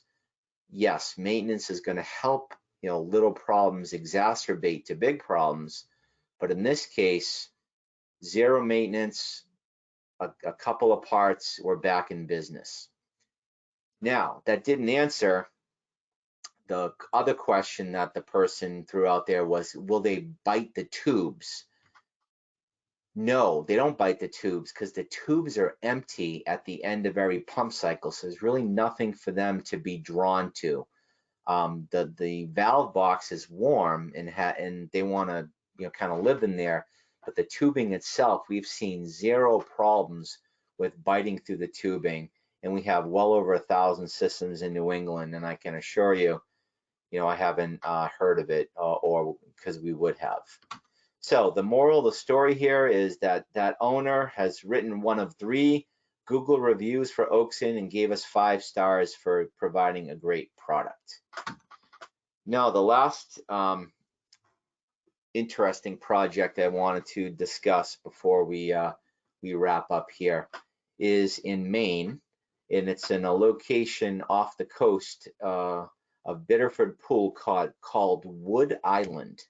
Yes, maintenance is going to help, little problems exacerbate to big problems, but in this case, zero maintenance, a couple of parts, we're back in business. Now, that didn't answer the other question that the person threw out there was, will they bite the tubes? No, they don't bite the tubes because the tubes are empty at the end of every pump cycle. So there's really nothing for them to be drawn to. The valve box is warm and they want to kind of live in there, but the tubing itself, we've seen zero problems with biting through the tubing, and we have well over 1,000 systems in New England, and I can assure you, I haven't heard of it, or because we would have. So the moral of the story here is that owner has written one of 3 Google reviews for Oakson and gave us 5 stars for providing a great product. Now, the last interesting project I wanted to discuss before we wrap up here is in Maine, and it's in a location off the coast of Biddeford Pool called Wood Island.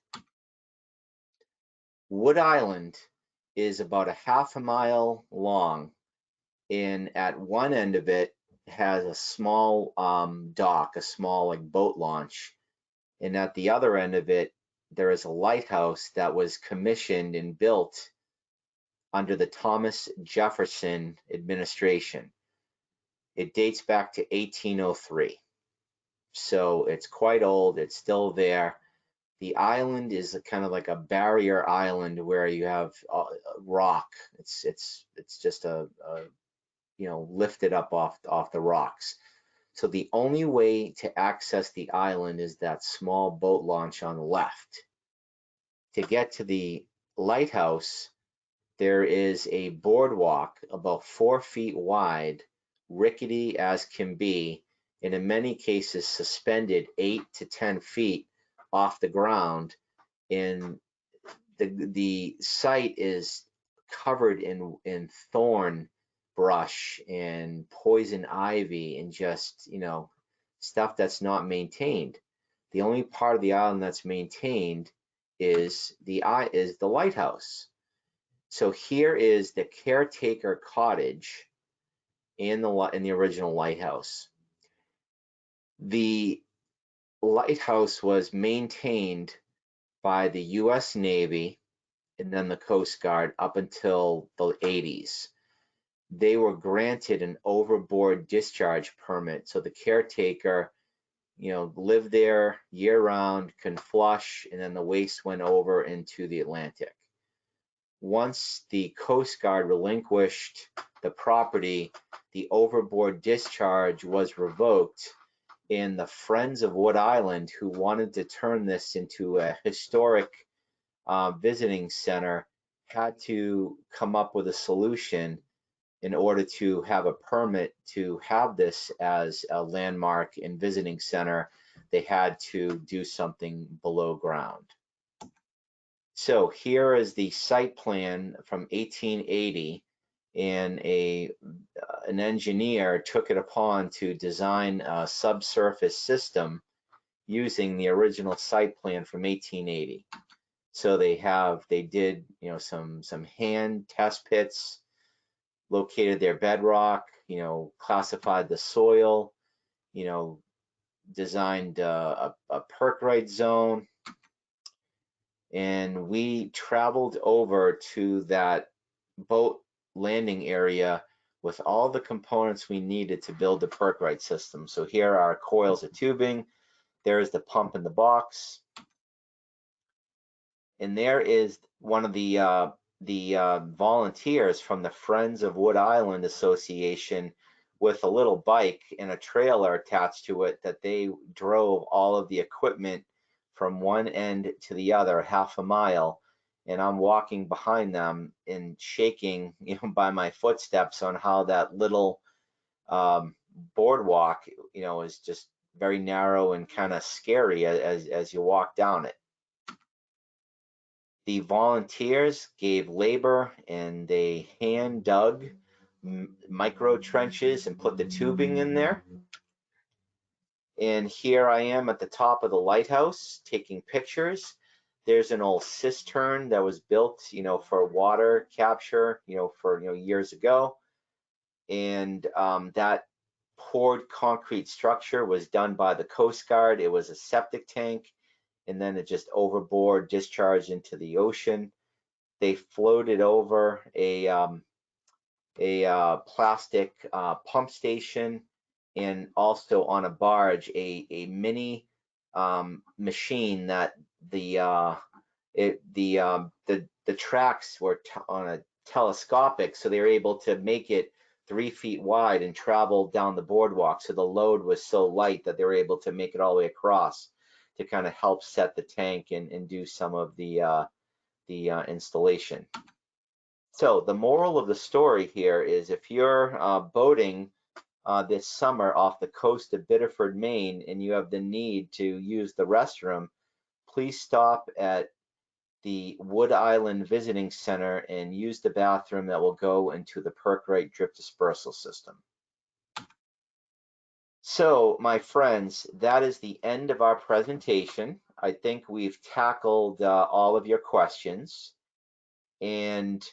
Wood Island is about a half a mile long, and at one end of it has a small dock, a small boat launch, and at the other end of it there is a lighthouse that was commissioned and built under the Thomas Jefferson administration. It dates back to 1803, so it's quite old. It's still there. The island is kind of like a barrier island where you have rock. It's just a lifted up off the rocks. So the only way to access the island is that small boat launch on the left. To get to the lighthouse, there is a boardwalk about 4 feet wide rickety as can be, and in many cases suspended 8 to 10 feet off the ground. And the site is covered in thorn brush and poison ivy and just, you know, stuff that's not maintained. The only part of the island that's maintained is the lighthouse. So here is the caretaker cottage in the original lighthouse. The lighthouse was maintained by the U.S. Navy and then the Coast Guard up until the 80s. They were granted an overboard discharge permit, so the caretaker, you know, lived there year round, can flush, and then the waste went over into the Atlantic. Once the Coast Guard relinquished the property, the overboard discharge was revoked, and the Friends of Wood Island, who wanted to turn this into a historic visiting center, had to come up with a solution in order to have a permit to have this as a landmark and visiting center. They had to do something below ground. So here is the site plan from 1880, and an engineer took it upon to design a subsurface system using the original site plan from 1880. So they did, you know, some hand test pits, located their bedrock, you know, classified the soil, you know, designed a Perc-Rite zone. And we traveled over to that boat landing area with all the components we needed to build the Perc-Rite system. So here are coils of tubing. There's the pump in the box. And there is one of the volunteers from the Friends of Wood Island Association with a little bike and a trailer attached to it that they drove all of the equipment from one end to the other, half a mile. And I'm walking behind them and shaking, you know, by my footsteps on how that little boardwalk, you know, is just very narrow and kind of scary as you walk down it. The volunteers gave labor and they hand dug micro trenches and put the tubing in there. And here I am at the top of the lighthouse taking pictures. There's an old cistern that was built, you know, for water capture, you know, for, you know, years ago. And that poured concrete structure was done by the Coast Guard. It was a septic tank, and then it just overboard discharged into the ocean. They floated over a plastic pump station, and also on a barge a mini machine that the tracks were on a telescopic, so they were able to make it 3 feet wide and travel down the boardwalk. So the load was so light that they were able to make it all the way across to kind of help set the tank and do some of the installation. So the moral of the story here is, if you're boating this summer off the coast of Biddeford, Maine, and you have the need to use the restroom, please stop at the Wood Island Visiting Center and use the bathroom that will go into the Perc-Rite Drip Dispersal system. So, my friends, that is the end of our presentation. I think we've tackled all of your questions. And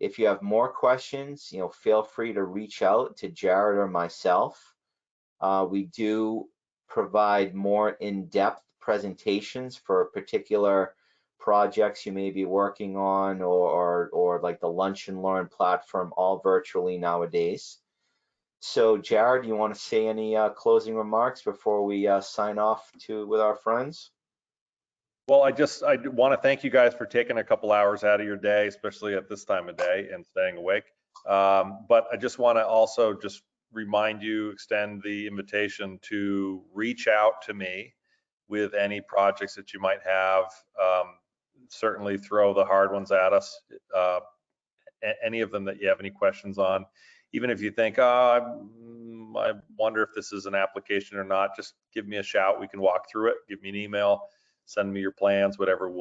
if you have more questions, you know, feel free to reach out to Jared or myself. We do provide more in-depth presentations for particular projects you may be working on, or like the Lunch and Learn platform, all virtually nowadays. So Jared, you want to say any closing remarks before we sign off with our friends? Well, I want to thank you guys for taking a couple hours out of your day, especially at this time of day, and staying awake. But I just want to also just remind you, extend the invitation to reach out to me with any projects that you might have. Certainly throw the hard ones at us, any of them that you have any questions on. even if you think, oh, I wonder if this is an application or not, just give me a shout. We can walk through it. Give me an email, send me your plans, whatever.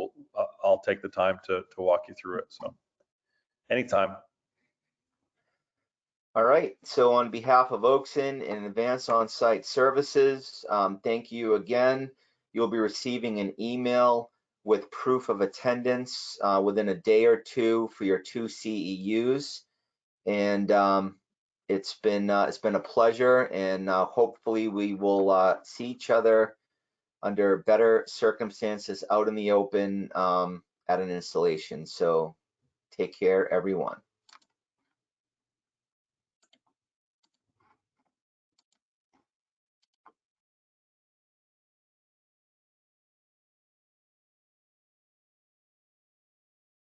I'll take the time to walk you through it. So anytime. All right, so on behalf of Oakson and Advanced On-Site Services, thank you again. You'll be receiving an email with proof of attendance within a day or two for your 2 CEUs. And it's been a pleasure, and hopefully we will see each other under better circumstances out in the open at an installation. So take care, everyone.